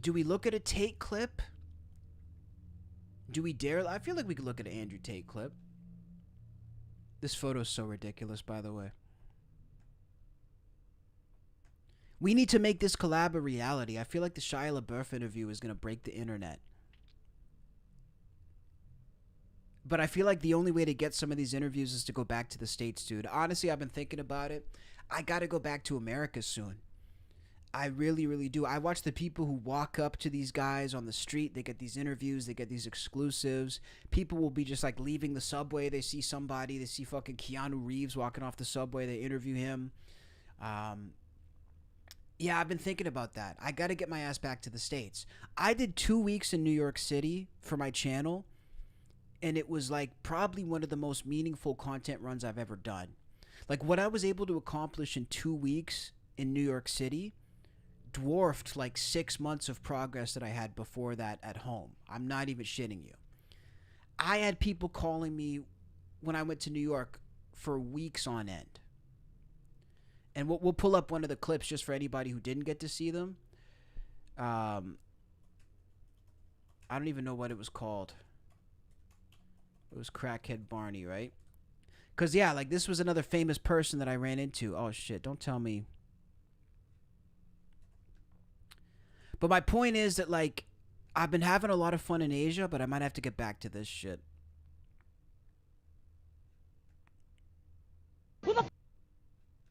Do we look at a Tate clip? Do we dare? I feel like we could look at an Andrew Tate clip. This photo is so ridiculous, by the way. We need to make this collab a reality. I feel like the Shia LaBeouf interview is going to break the internet. But I feel like the only way to get some of these interviews is to go back to the States, dude. Honestly, I've been thinking about it. I got to go back to America soon. I really, really do. I watch the people who walk up to these guys on the street. They get these interviews. They get these exclusives. People will be just like leaving the subway. They see somebody. They see fucking Keanu Reeves walking off the subway. They interview him. Yeah, I've been thinking about that. I got to get my ass back to the States. I did 2 weeks in New York City for my channel, and it was like probably one of the most meaningful content runs I've ever done. Like what I was able to accomplish in 2 weeks in New York City, dwarfed like 6 months of progress that I had before that at home. I'm not even shitting you. I had people calling me when I went to New York for weeks on end. And we'll pull up one of the clips just for anybody who didn't get to see them. I don't even know what it was called. It was Crackhead Barney, right? Because, yeah, like, this was another famous person that I ran into. Oh, shit, don't tell me. But my point is that, like, I've been having a lot of fun in Asia, but I might have to get back to this shit. Who the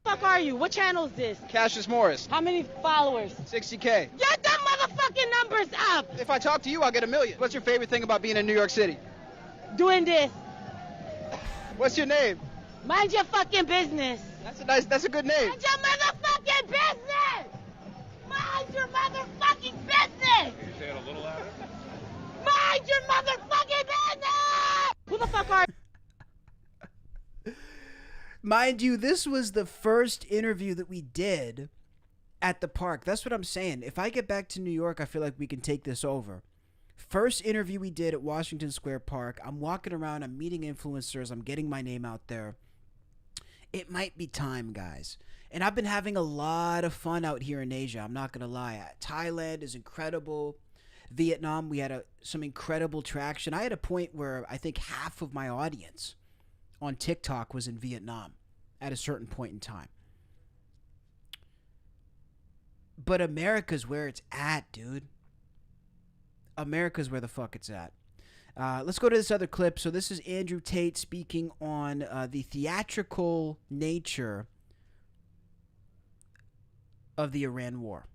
fuck are you? What channel is this? Cassius Morris. How many followers? 60K. Get them motherfucking numbers up! If I talk to you, I'll get 1 million. What's your favorite thing about being in New York City? Doing this. What's your name? Mind your fucking business. That's a good name. Mind your motherfucking business! Mind your motherfucking business! Can you say it a little louder? Mind your motherfucking business! Who the fuck are you? Mind you, this was the first interview that we did at the park. That's what I'm saying. If I get back to New York, I feel like we can take this over. First interview we did at Washington Square Park. I'm walking around. I'm meeting influencers. I'm getting my name out there. It might be time, guys. And I've been having a lot of fun out here in Asia. I'm not going to lie. Thailand is incredible. Vietnam, we had some incredible traction. I had a point where I think half of my audience on TikTok was in Vietnam at a certain point in time. But America's where it's at, dude. America's where the fuck it's at. Let's go to this other clip. So this is Andrew Tate speaking on the theatrical nature of the Iran war.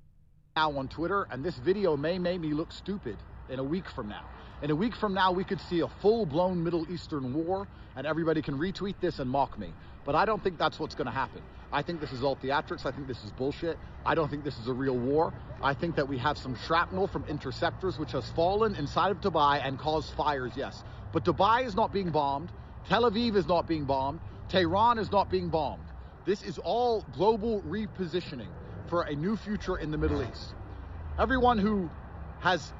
Now on Twitter, and this video may make me look stupid in a week from now. In a week from now, we could see a full-blown Middle Eastern war, and everybody can retweet this and mock me. But I don't think that's what's going to happen. I think this is all theatrics. I think this is bullshit. I don't think this is a real war. I think that we have some shrapnel from interceptors which has fallen inside of Dubai and caused fires, yes. But Dubai is not being bombed. Tel Aviv is not being bombed. Tehran is not being bombed. This is all global repositioning for a new future in the Middle East. Everyone who has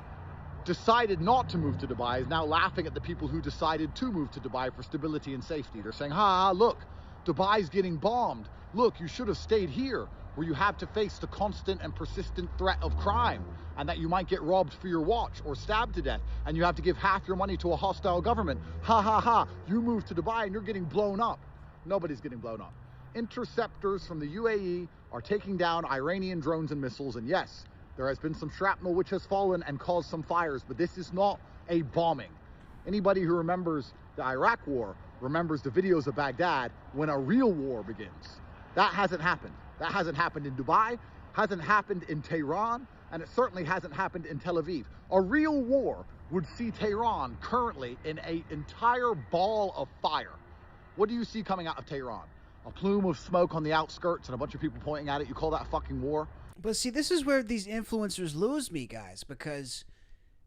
decided not to move to Dubai is now laughing at the people who decided to move to Dubai for stability and safety. They're saying, ha, look, Dubai's getting bombed. Look, you should have stayed here where you have to face the constant and persistent threat of crime and that you might get robbed for your watch or stabbed to death and you have to give half your money to a hostile government. Ha, ha, ha. You moved to Dubai and you're getting blown up. Nobody's getting blown up. Interceptors from the UAE are taking down Iranian drones and missiles, and yes, there has been some shrapnel which has fallen and caused some fires, but this is not a bombing. Anybody who remembers the Iraq war remembers the videos of Baghdad when a real war begins. That hasn't happened. That hasn't happened in Dubai, hasn't happened in Tehran, and it certainly hasn't happened in Tel Aviv. A real war would see Tehran currently in an entire ball of fire. What do you see coming out of Tehran? A plume of smoke on the outskirts and a bunch of people pointing at it. You call that a fucking war? But see, this is where these influencers lose me, guys, because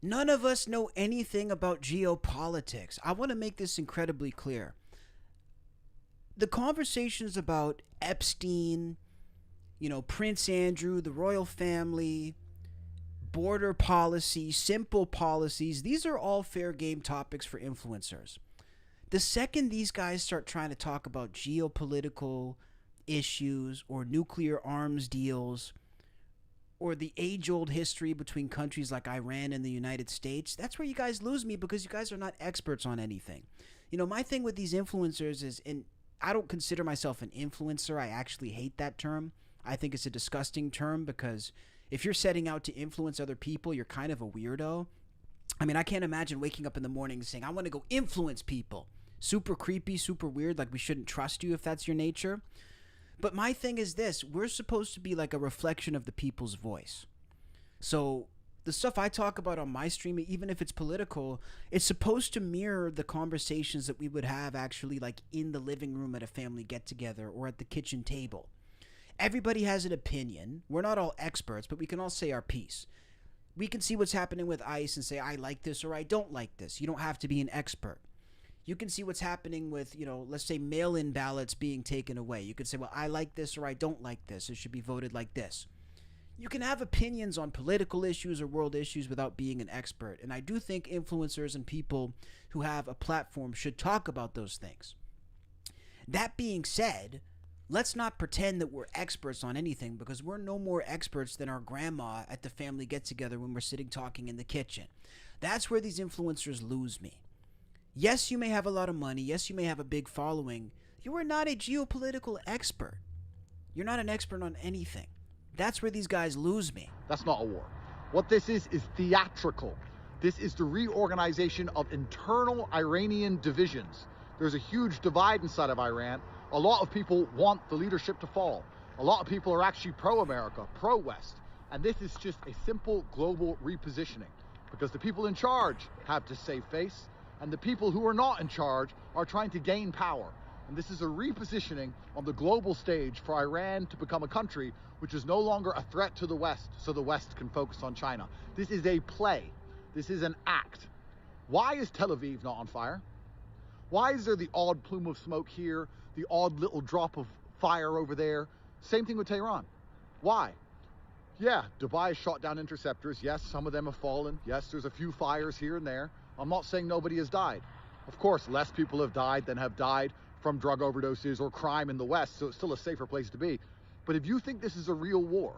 none of us know anything about geopolitics. I want to make this incredibly clear. The conversations about Epstein, Prince Andrew, the royal family, border policy, simple policies, these are all fair game topics for influencers. The second these guys start trying to talk about geopolitical issues or nuclear arms deals or the age-old history between countries like Iran and the United States, that's where you guys lose me because you guys are not experts on anything. My thing with these influencers is, and I don't consider myself an influencer. I actually hate that term. I think it's a disgusting term because if you're setting out to influence other people, you're kind of a weirdo. I mean, I can't imagine waking up in the morning and saying, I want to go influence people. Super creepy, super weird, like we shouldn't trust you if that's your nature. But my thing is this, we're supposed to be like a reflection of the people's voice. So the stuff I talk about on my stream, even if it's political, it's supposed to mirror the conversations that we would have actually like in the living room at a family get-together or at the kitchen table. Everybody has an opinion. We're not all experts, but we can all say our piece. We can see what's happening with ICE and say, I like this or I don't like this. You don't have to be an expert. You can see what's happening with, let's say mail-in ballots being taken away. You could say, well, I like this or I don't like this. It should be voted like this. You can have opinions on political issues or world issues without being an expert. And I do think influencers and people who have a platform should talk about those things. That being said, let's not pretend that we're experts on anything, because we're no more experts than our grandma at the family get-together when we're sitting talking in the kitchen. That's where these influencers lose me. Yes, you may have a lot of money. Yes, you may have a big following. You are not a geopolitical expert. You're not an expert on anything. That's where these guys lose me. That's not a war. What this is theatrical. This is the reorganization of internal Iranian divisions. There's a huge divide inside of Iran. A lot of people want the leadership to fall. A lot of people are actually pro-America, pro-West. And this is just a simple global repositioning, because the people in charge have to save face, and the people who are not in charge are trying to gain power. And this is a repositioning on the global stage for Iran to become a country which is no longer a threat to the West, so the West can focus on China. This is a play. This is an act. Why is Tel Aviv not on fire? Why is there the odd plume of smoke here, the odd little drop of fire over there? Same thing with Tehran. Why? Yeah, Dubai shot down interceptors. Yes, some of them have fallen. Yes, there's a few fires here and there. I'm not saying nobody has died. Of course, less people have died than have died from drug overdoses or crime in the West, so it's still a safer place to be. But if you think this is a real war,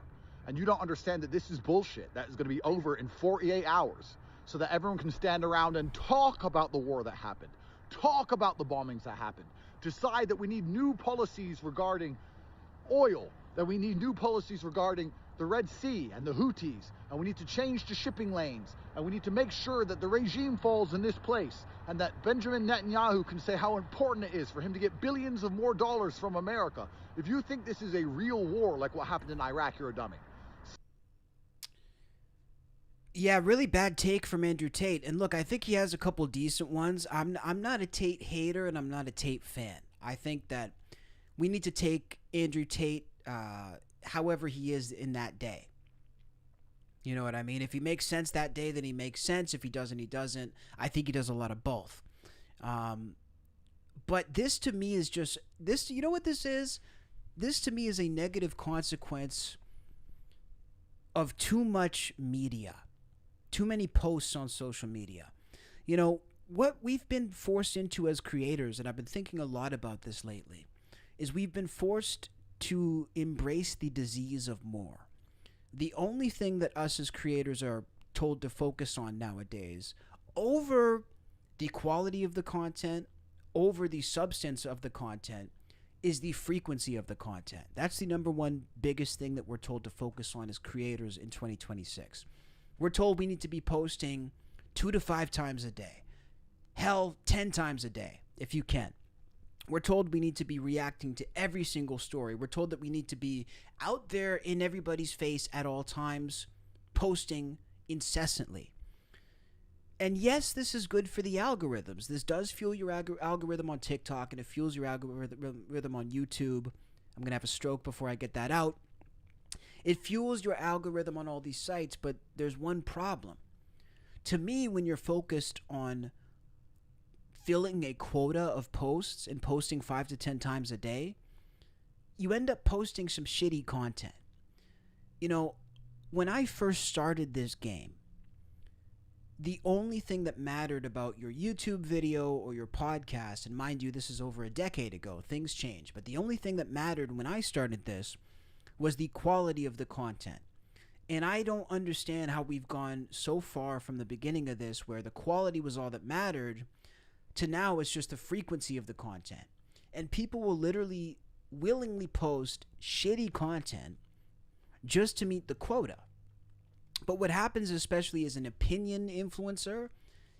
and you don't understand that this is bullshit, that is going to be over in 48 hours, so that everyone can stand around and talk about the war that happened, talk about the bombings that happened, decide that we need new policies regarding oil, that we need new policies regarding the Red Sea and the Houthis, and we need to change the shipping lanes, and we need to make sure that the regime falls in this place, and that Benjamin Netanyahu can say how important it is for him to get billions of more dollars from America. If you think this is a real war like what happened in Iraq, you're a dummy. Yeah, really bad take from Andrew Tate. And look, I think he has a couple decent ones. I'm not a Tate hater, and I'm not a Tate fan. I think that we need to take Andrew Tate however he is in that day. You know what I mean? If he makes sense that day, then he makes sense. If he doesn't, he doesn't. I think he does a lot of both. But this to me is just this. You know what this is? This to me is a negative consequence of too much media, too many posts on social media. You know, what we've been forced into as creators, and I've been thinking a lot about this lately, is we've been forced to embrace the disease of more. The only thing that us as creators are told to focus on nowadays, over the quality of the content, over the substance of the content, is the frequency of the content. That's the number one biggest thing that we're told to focus on as creators in 2026. We're told we need to be posting 2 to 5 times a day. Hell, 10 times a day, if you can. We're told we need to be reacting to every single story. We're told that we need to be out there in everybody's face at all times, posting incessantly. And yes, this is good for the algorithms. This does fuel your algorithm on TikTok, and it fuels your algorithm on YouTube. I'm going to have a stroke before I get that out. It fuels your algorithm on all these sites, but there's one problem. To me, when you're focused on filling a quota of posts and posting 5 to 10 times a day, you end up posting some shitty content. You know, when I first started this game, the only thing that mattered about your YouTube video or your podcast, and mind you, this is over a decade ago, things change, but the only thing that mattered when I started this was the quality of the content. And I don't understand how we've gone so far from the beginning of this, where the quality was all that mattered, to now it's just the frequency of the content. And people will literally willingly post shitty content just to meet the quota. But what happens, especially as an opinion influencer,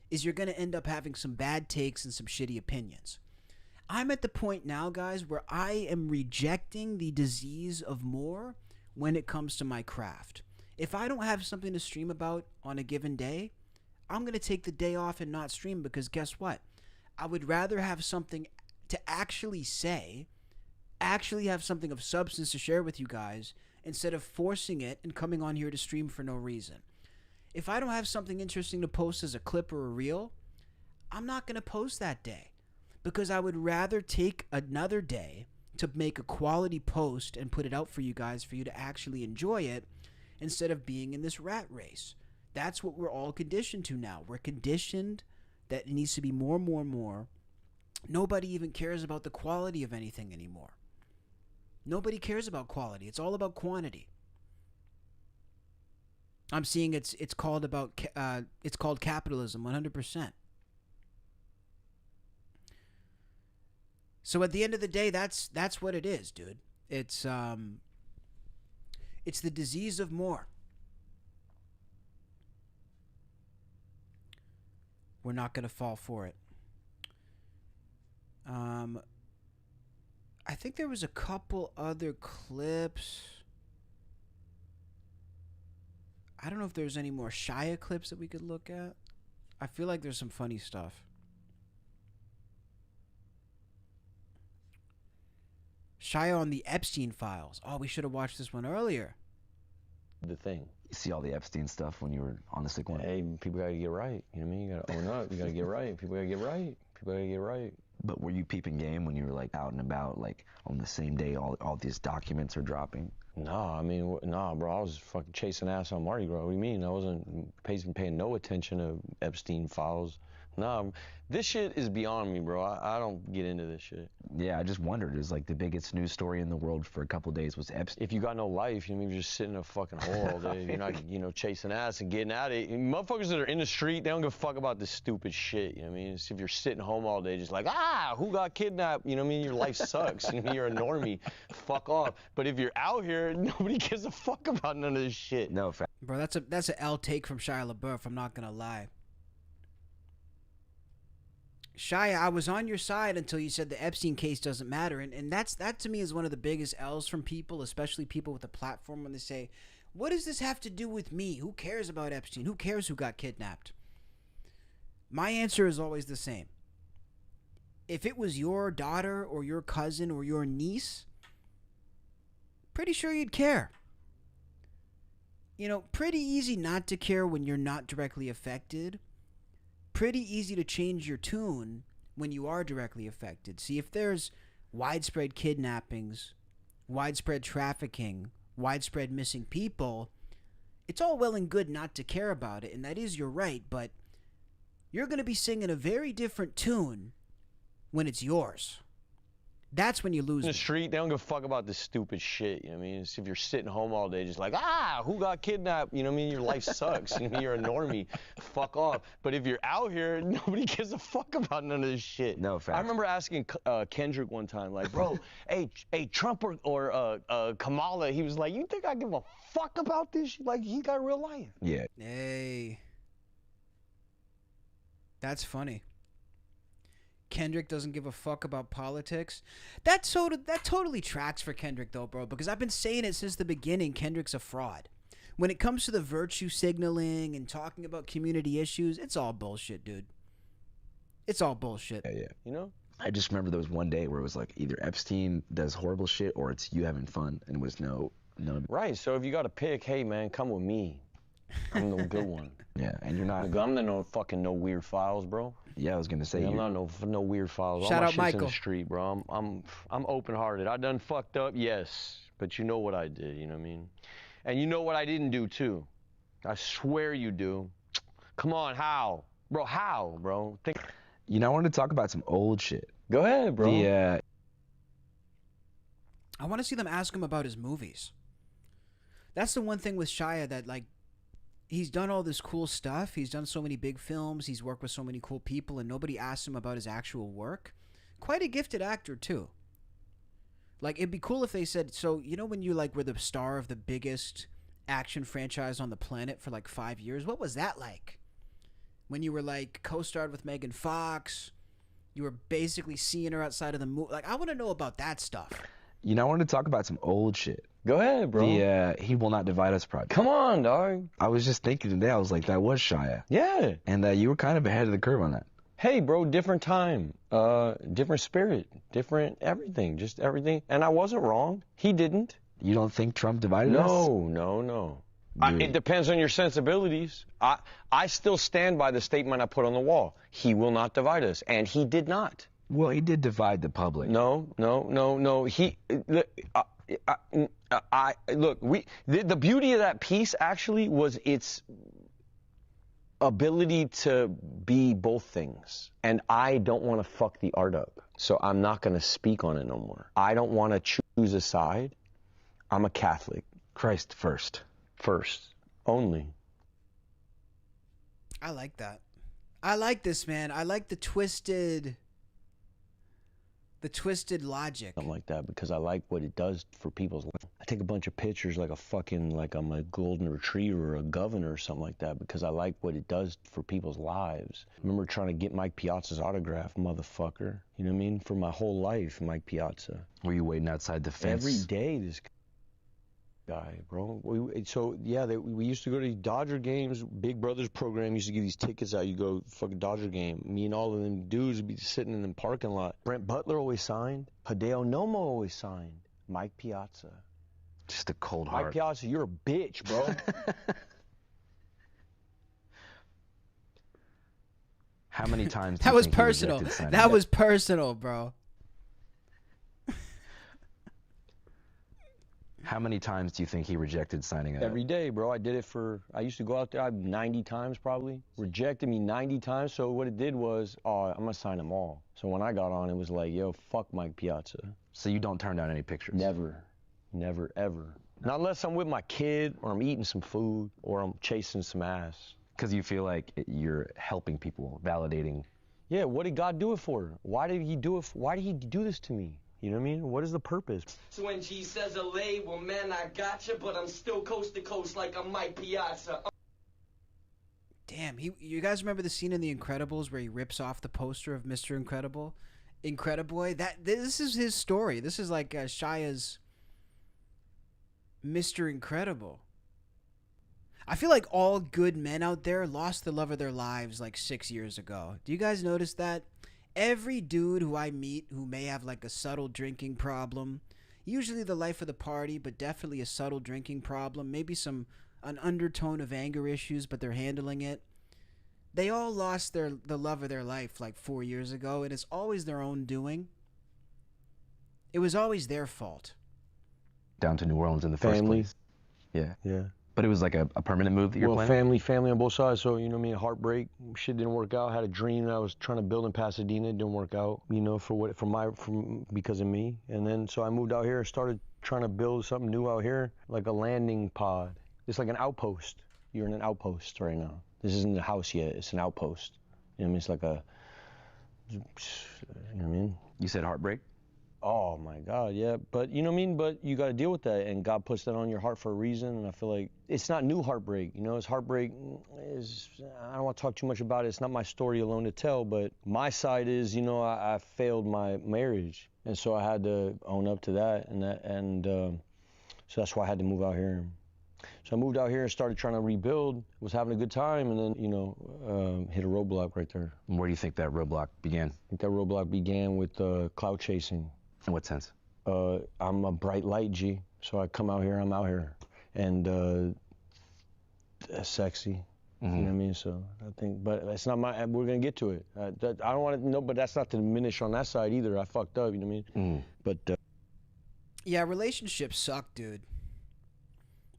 is you're going to end up having some bad takes and some shitty opinions. I'm at the point now, guys, where I am rejecting the disease of more when it comes to my craft. If I don't have something to stream about on a given day, I'm going to take the day off and not stream, because guess what? I would rather have something to actually say, actually have something of substance to share with you guys, instead of forcing it and coming on here to stream for no reason. If I don't have something interesting to post as a clip or a reel, I'm not going to post that day, because I would rather take another day to make a quality post and put it out for you guys, for you to actually enjoy it, instead of being in this rat race. That's what we're all conditioned to now. We're conditioned that it needs to be more and more and more. Nobody even cares about the quality of anything anymore. Nobody cares about quality. It's all about quantity. I'm seeing it's called capitalism 100%. So at the end of the day, that's what it is, dude. It's the disease of more. We're not going to fall for it. I think there was a couple other clips. I don't know if there's any more Shia clips that we could look at. I feel like there's some funny stuff. Shia on the Epstein files. Oh, we should have watched this one earlier. The thing. You see all the Epstein stuff when you were on the sick one? Hey, people gotta get right. You know what I mean? You gotta own up. You gotta get right. People gotta get right. People gotta get right. But were you peeping game when you were like out and about, like on the same day all these documents are dropping? Nah, I mean, nah, bro. I was fucking chasing ass on Mardi Gras. What do you mean? I wasn't paying no attention to Epstein files. Nah, this shit is beyond me, bro. I don't get into this shit. Yeah, I just wondered. It's like the biggest news story in the world for a couple of days was Epstein. If you got no life, you know, you're just sitting in a fucking hole all day. You're not, you know, chasing ass and getting at it. And motherfuckers that are in the street, they don't give a fuck about this stupid shit. You know what I mean? It's if you're sitting home all day, just like, who got kidnapped? You know what I mean? Your life sucks. You know, you're a normie. Fuck off. But if you're out here, nobody gives a fuck about none of this shit. No fact. Bro, that's a L take from Shia LaBeouf. I'm not gonna lie. Shia, I was on your side until you said the Epstein case doesn't matter. And that to me is one of the biggest L's from people, especially people with a platform, when they say, what does this have to do with me? Who cares about Epstein? Who cares who got kidnapped? My answer is always the same. If it was your daughter or your cousin or your niece, pretty sure you'd care. You know, pretty easy not to care when you're not directly affected. Pretty easy to change your tune when you are directly affected. See, if there's widespread kidnappings, widespread trafficking, widespread missing people, it's all well and good not to care about it, and that is your right, but you're going to be singing a very different tune when it's yours. That's when you lose. In the street, they don't give a fuck about this stupid shit. You know what I mean? It's if you're sitting home all day, just like, who got kidnapped? You know what I mean? Your life sucks. You know, you're a normie. Fuck off. But if you're out here, nobody gives a fuck about none of this shit. No fact. I remember asking Kendrick one time, like, bro, hey, Trump or Kamala, he was like, you think I give a fuck about this shit? Like, he got real life. Yeah. Hey. That's funny. Kendrick doesn't give a fuck about politics. That totally tracks for Kendrick though, bro, because I've been saying it since the beginning. Kendrick's a fraud. When it comes to the virtue signaling and talking about community issues, it's all bullshit, dude. It's all bullshit. Yeah. You know? I just remember there was one day where it was like either Epstein does horrible shit or it's you having fun, and it was no. Right, so if you got to pick, hey man, come with me. I'm the good one. Yeah, and you're not. I'm the no weird files, bro. Yeah, I was gonna say. Yeah, I'm not no weird files. Shout All my out shit's Michael. in the street, bro. I'm open-hearted. I done fucked up, yes, but you know what I did. You know what I mean? And you know what I didn't do too. I swear you do. Come on, how, bro? How, bro? Think. You know, I wanted to talk about some old shit. Go ahead, bro. Yeah. I want to see them ask him about his movies. That's the one thing with Shia that, like, he's done all this cool stuff. He's done so many big films. He's worked with so many cool people, and nobody asked him about his actual work. Quite a gifted actor, too. Like, it'd be cool if they said, so, you know when you, like, were the star of the biggest action franchise on the planet for, like, 5 years? What was that like? When you were, like, co-starred with Megan Fox, you were basically seeing her outside of the movie. Like, I want to know about that stuff. You know, I wanted to talk about some old shit. Go ahead, bro. The He Will Not Divide Us project. Come on, dog. I was just thinking today, I was like, that was Shia. Yeah. And you were kind of ahead of the curve on that. Hey, bro, different time, different spirit, different everything, just everything. And I wasn't wrong. He didn't. You don't think Trump divided us? No. It depends on your sensibilities. I still stand by the statement I put on the wall. He will not divide us, and he did not. Well, he did divide the public. No. I look, the beauty of that piece actually was its ability to be both things. And I don't want to fuck the art up. So I'm not going to speak on it no more. I don't want to choose a side. I'm a Catholic. Christ first. First. Only. I like that. I like this, man. I like the twisted logic. Something like that, because I like what it does for people's life. I take a bunch of pictures like I'm a golden retriever or a governor or something like that, because I like what it does for people's lives. I remember trying to get Mike Piazza's autograph, motherfucker. You know what I mean? For my whole life, Mike Piazza. Were you waiting outside the fence? Every day, this guy, bro. We used to go to these Dodger games. Big Brothers program used to give these tickets out. You go fucking Dodger game. Me and all of them dudes would be sitting in the parking lot. Brent Butler always signed. Hideo Nomo always signed. Mike Piazza. Just a cold heart. Mike Piazza, you're a bitch, bro. How many times? That was personal. That was personal, bro. How many times do you think he rejected signing up? Every day, bro. I used to go out there 90 times probably. Rejected me 90 times. So what it did was, I'm going to sign them all. So when I got on, it was like, yo, fuck Mike Piazza. So you don't turn down any pictures? Never. Never, ever. Not unless I'm with my kid or I'm eating some food or I'm chasing some ass. Because you feel like you're helping people, validating. Yeah, what did God do it for? Why did he do it? Why did he do this to me? You know what I mean? What is the purpose? So when G says LA, well, man, I gotcha, but I'm still coast to coast like I'm Mike Piazza. Damn, you guys remember the scene in The Incredibles where he rips off the poster of Mr. Incredible? Incrediboy? This is his story. This is like Shia's Mr. Incredible. I feel like all good men out there lost the love of their lives like 6 years ago. Do you guys notice that? Every dude who I meet who may have like a subtle drinking problem, usually the life of the party, but definitely a subtle drinking problem, maybe an undertone of anger issues, but they're handling it. They all lost the love of their life like 4 years ago, and it's always their own doing. It was always their fault. Down to New Orleans in the first place. Yeah. Yeah. But it was like a permanent move that you're planning? Family on both sides. So, you know what I mean? Heartbreak. Shit didn't work out. Had a dream that I was trying to build in Pasadena. It didn't work out, you know, because of me. And then, so I moved out here and started trying to build something new out here, like a landing pod. It's like an outpost. You're in an outpost right now. This isn't a house yet. It's an outpost. You know what I mean? It's like you know what I mean? You said heartbreak? Oh my God, yeah. But you know what I mean? But you got to deal with that, and God puts that on your heart for a reason. And I feel like it's not new heartbreak. You know, it's heartbreak is, I don't want to talk too much about it. It's not my story alone to tell, but my side is, you know, I failed my marriage. And so I had to own up to that. So that's why I had to move out here. So I moved out here and started trying to rebuild, was having a good time, and then, you know, hit a roadblock right there. And where do you think that roadblock began? I think that roadblock began with clout chasing. In what sense? I'm a bright light, G. So I come out here, I'm out here. And sexy. Mm-hmm. You know what I mean? So I think, but it's not we're going to get to it. I don't want to know, but that's not to diminish on that side either. I fucked up, you know what I mean? But. Yeah, relationships suck, dude.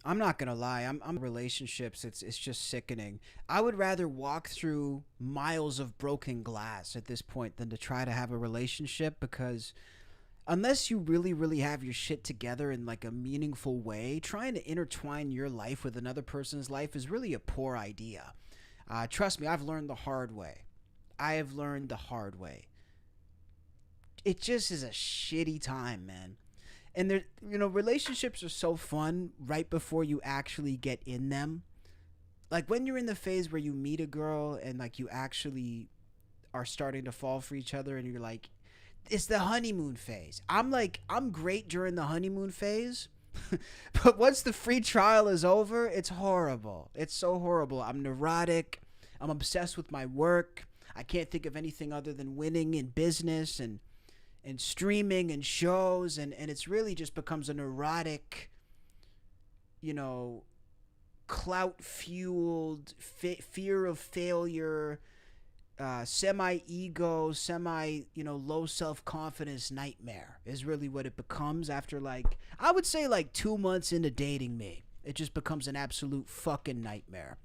I'm not gonna lie. I'm relationships. It's just sickening. I would rather walk through miles of broken glass at this point than to try to have a relationship, because unless you really, really have your shit together in like a meaningful way, trying to intertwine your life with another person's life is really a poor idea. Trust me, I've learned the hard way. I have learned the hard way. It just is a shitty time, man. And there, you know, relationships are so fun right before you actually get in them. Like when you're in the phase where you meet a girl and like you actually are starting to fall for each other, and you're like, it's the honeymoon phase. I'm great during the honeymoon phase, but once the free trial is over, it's horrible. It's so horrible. I'm neurotic. I'm obsessed with my work. I can't think of anything other than winning in business and streaming and shows, and it's really just becomes a neurotic, you know, clout-fueled fear of failure, semi-ego, low self-confidence nightmare is really what it becomes after, like, I would say, like, 2 months into dating me. It just becomes an absolute fucking nightmare.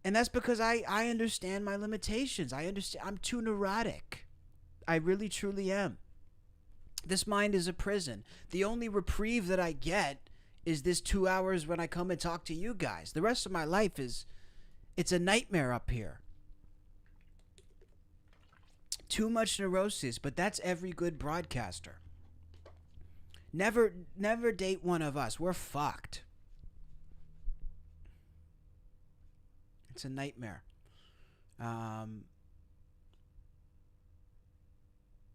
And that's because I understand my limitations. I understand I'm too neurotic. I really, truly am. This mind is a prison. The only reprieve that I get is this 2 hours when I come and talk to you guys. The rest of my life it's a nightmare up here. Too much neurosis, but that's every good broadcaster. Never date one of us. We're fucked. It's a nightmare.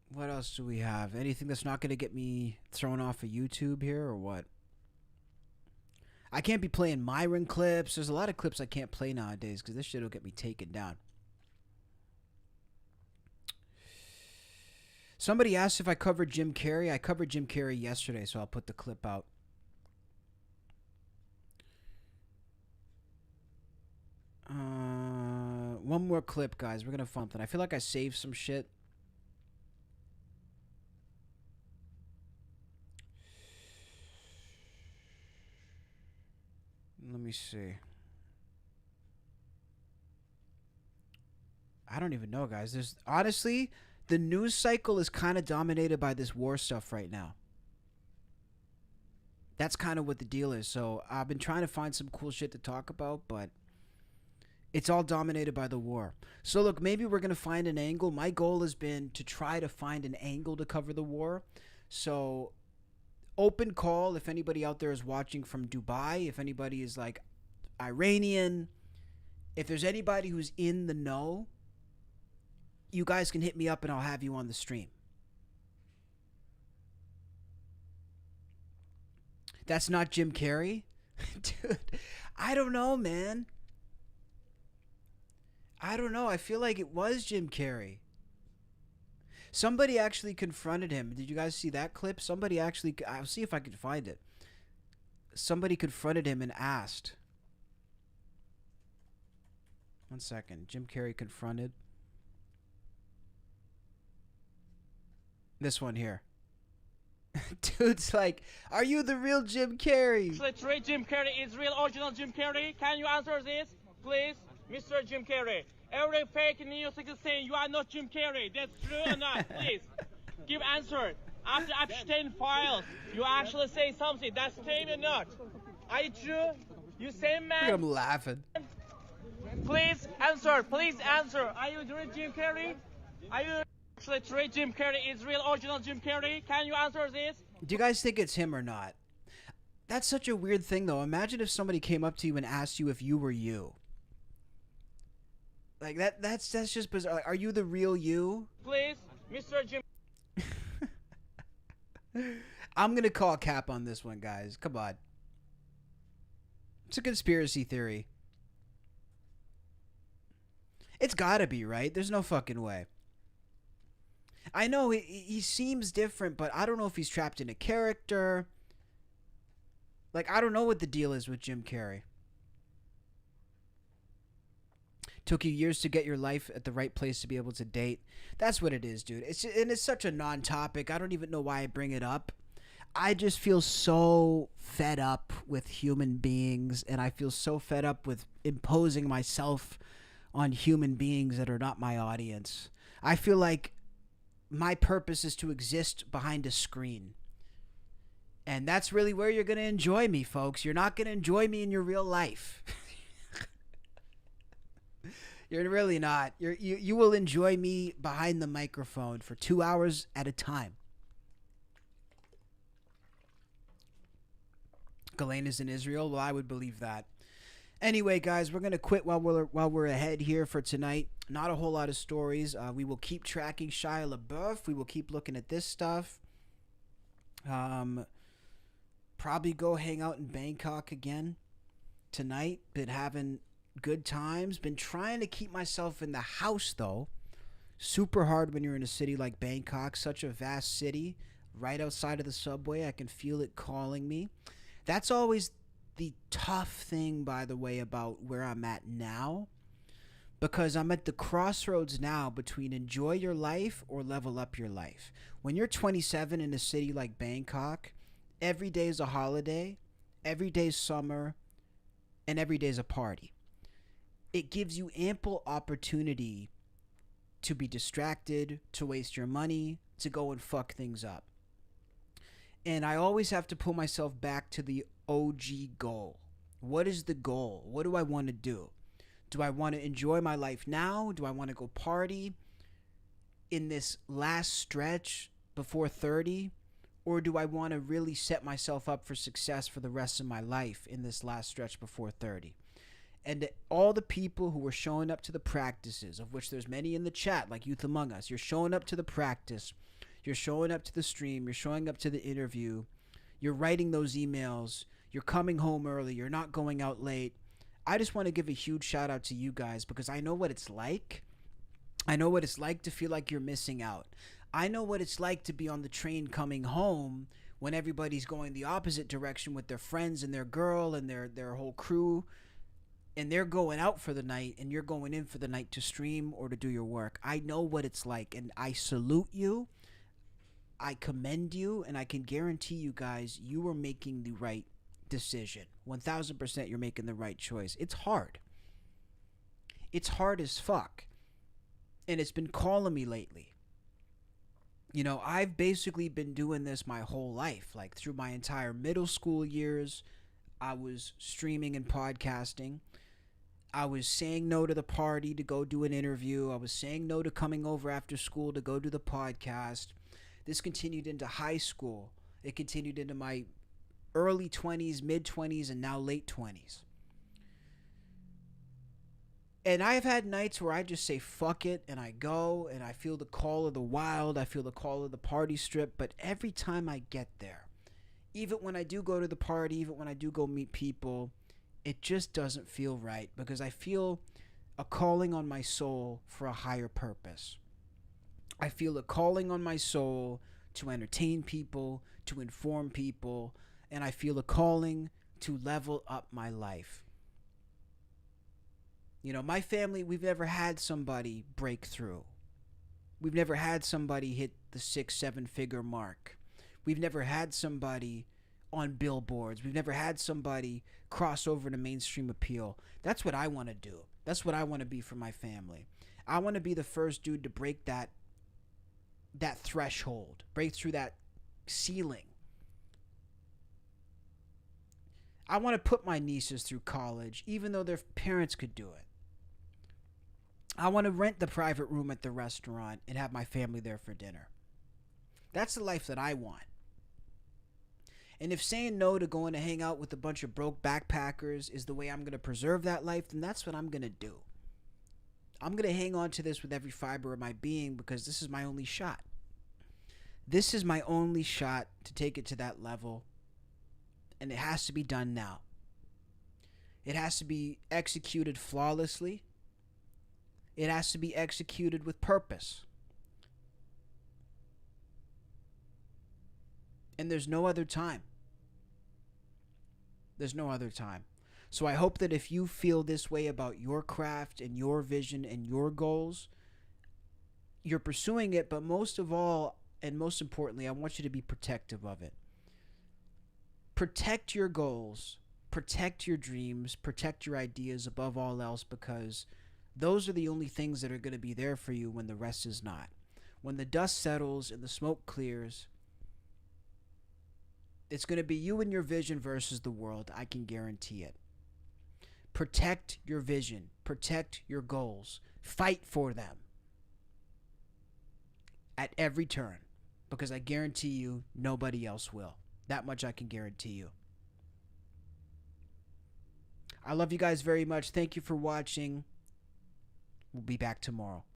What else do we have? Anything that's not going to get me thrown off of YouTube here or what? I can't be playing Myron clips. There's a lot of clips I can't play nowadays because this shit will get me taken down. Somebody asked if I covered Jim Carrey. I covered Jim Carrey yesterday, so I'll put the clip out. One more clip, guys. We're going to find something. I feel like I saved some shit. Let me see. I don't even know, guys. Honestly, the news cycle is kind of dominated by this war stuff right now. That's kind of what the deal is. So I've been trying to find some cool shit to talk about, but it's all dominated by the war. So look, maybe we're going to find an angle. My goal has been to try to find an angle to cover the war. So open call if anybody out there is watching from Dubai, if anybody is like Iranian, if there's anybody who's in the know, you guys can hit me up and I'll have you on the stream. That's not Jim Carrey? Dude, I don't know, man. I don't know. I feel like it was Jim Carrey. Somebody actually confronted him. Did you guys see that clip? Somebody actually, I'll see if I can find it. Somebody confronted him and asked. One second. Jim Carrey confronted. This one here. Dude's like, are you the real Jim Carrey? Actually, Jim Carrey is real original Jim Carrey. Can you answer this, please? Mr. Jim Carrey. Every fake news is saying you are not Jim Carrey. That's true or not? Please, give answer. After Epstein files, you actually say something. That's true or not? Are you true? You same man? Look at him laughing. Please answer. Please answer. Are you the real Jim Carrey? Are you actually Jim Carrey is real original Jim Carrey? Can you answer this? Do you guys think it's him or not? That's such a weird thing, though. Imagine if somebody came up to you and asked you if you were you. Like, that's just bizarre. Like, are you the real you? Please, Mr. Jim. I'm going to call cap on this one, guys. Come on. It's a conspiracy theory. It's got to be, right? There's no fucking way. I know he seems different, but I don't know if he's trapped in a character. Like, I don't know what the deal is with Jim Carrey. Took you years to get your life at the right place to be able to date. That's what it is, dude. It's such a non-topic. I don't even know why I bring it up. I just feel so fed up with human beings, and I feel so fed up with imposing myself on human beings that are not my audience. I feel like my purpose is to exist behind a screen. And that's really where you're going to enjoy me, folks. You're not going to enjoy me in your real life. You're really not. You will enjoy me behind the microphone for 2 hours at a time. Ghislaine is in Israel. Well, I would believe that. Anyway, guys, we're gonna quit while we're ahead here for tonight. Not a whole lot of stories. We will keep tracking Shia LaBeouf. We will keep looking at this stuff. Probably go hang out in Bangkok again tonight. Been having good times. Been trying to keep myself in the house, though. Super hard when you're in a city like Bangkok. Such a vast city. Right outside of the subway. I can feel it calling me. That's always the tough thing, by the way, about where I'm at now. because I'm at the crossroads now between enjoy your life or level up your life. When you're 27 in a city like Bangkok, every day is a holiday, every day is summer, and every day is a party. It gives you ample opportunity to be distracted, to waste your money, to go and fuck things up. And I always have to pull myself back to the OG goal. What is the goal? What do I want to do? Do I want to enjoy my life now? Do I want to go party in this last stretch before 30? Or do I want to really set myself up for success for the rest of my life in this last stretch before 30? And all the people who were showing up to the practices, of which there's many in the chat, like Youth Among Us, you're showing up to the practice, you're showing up to the stream, you're showing up to the interview, you're writing those emails, you're coming home early, you're not going out late. I just want to give a huge shout out to you guys because I know what it's like. I know what it's like to feel like you're missing out. I know what it's like to be on the train coming home when everybody's going the opposite direction with their friends and their girl and their whole crew, and they're going out for the night and you're going in for the night to stream or to do your work. I know what it's like, and I salute you. I commend you, and I can guarantee you guys you are making the right decision. 1000% you're making the right choice. It's hard. It's hard as fuck. And it's been calling me lately. You know, I've basically been doing this my whole life. Like through my entire middle school years, I was streaming and podcasting. I was saying no to the party to go do an interview. I was saying no to coming over after school to go do the podcast. This continued into high school. It continued into my early 20s, mid 20s, and now late 20s. And I've had nights where I just say fuck it and I go and I feel the call of the wild. I feel the call of the party strip. But every time I get there, even when I do go to the party, even when I do go meet people, it just doesn't feel right because I feel a calling on my soul for a higher purpose. I feel a calling on my soul to entertain people, to inform people, and I feel a calling to level up my life. You know, my family, we've never had somebody break through. We've never had somebody hit the 6-7 figure mark. We've never had somebody on billboards. We've never had somebody cross over to mainstream appeal. That's what I want to do. That's what I want to be for my family. I want to be the first dude to break that threshold, break through that ceiling. I want to put my nieces through college, even though their parents could do it. I want to rent the private room at the restaurant and have my family there for dinner. That's the life that I want. And if saying no to going to hang out with a bunch of broke backpackers is the way I'm going to preserve that life, then that's what I'm going to do. I'm going to hang on to this with every fiber of my being because this is my only shot. This is my only shot to take it to that level. And it has to be done now. It has to be executed flawlessly. It has to be executed with purpose. And there's no other time. There's no other time. So I hope that if you feel this way about your craft and your vision and your goals, you're pursuing it, but most of all, and most importantly, I want you to be protective of it. Protect your goals, protect your dreams, protect your ideas above all else, because those are the only things that are going to be there for you when the rest is not. When the dust settles and the smoke clears, it's going to be you and your vision versus the world. I can guarantee it. Protect your vision. Protect your goals. Fight for them at every turn, because I guarantee you nobody else will. That much I can guarantee you. I love you guys very much. Thank you for watching. We'll be back tomorrow.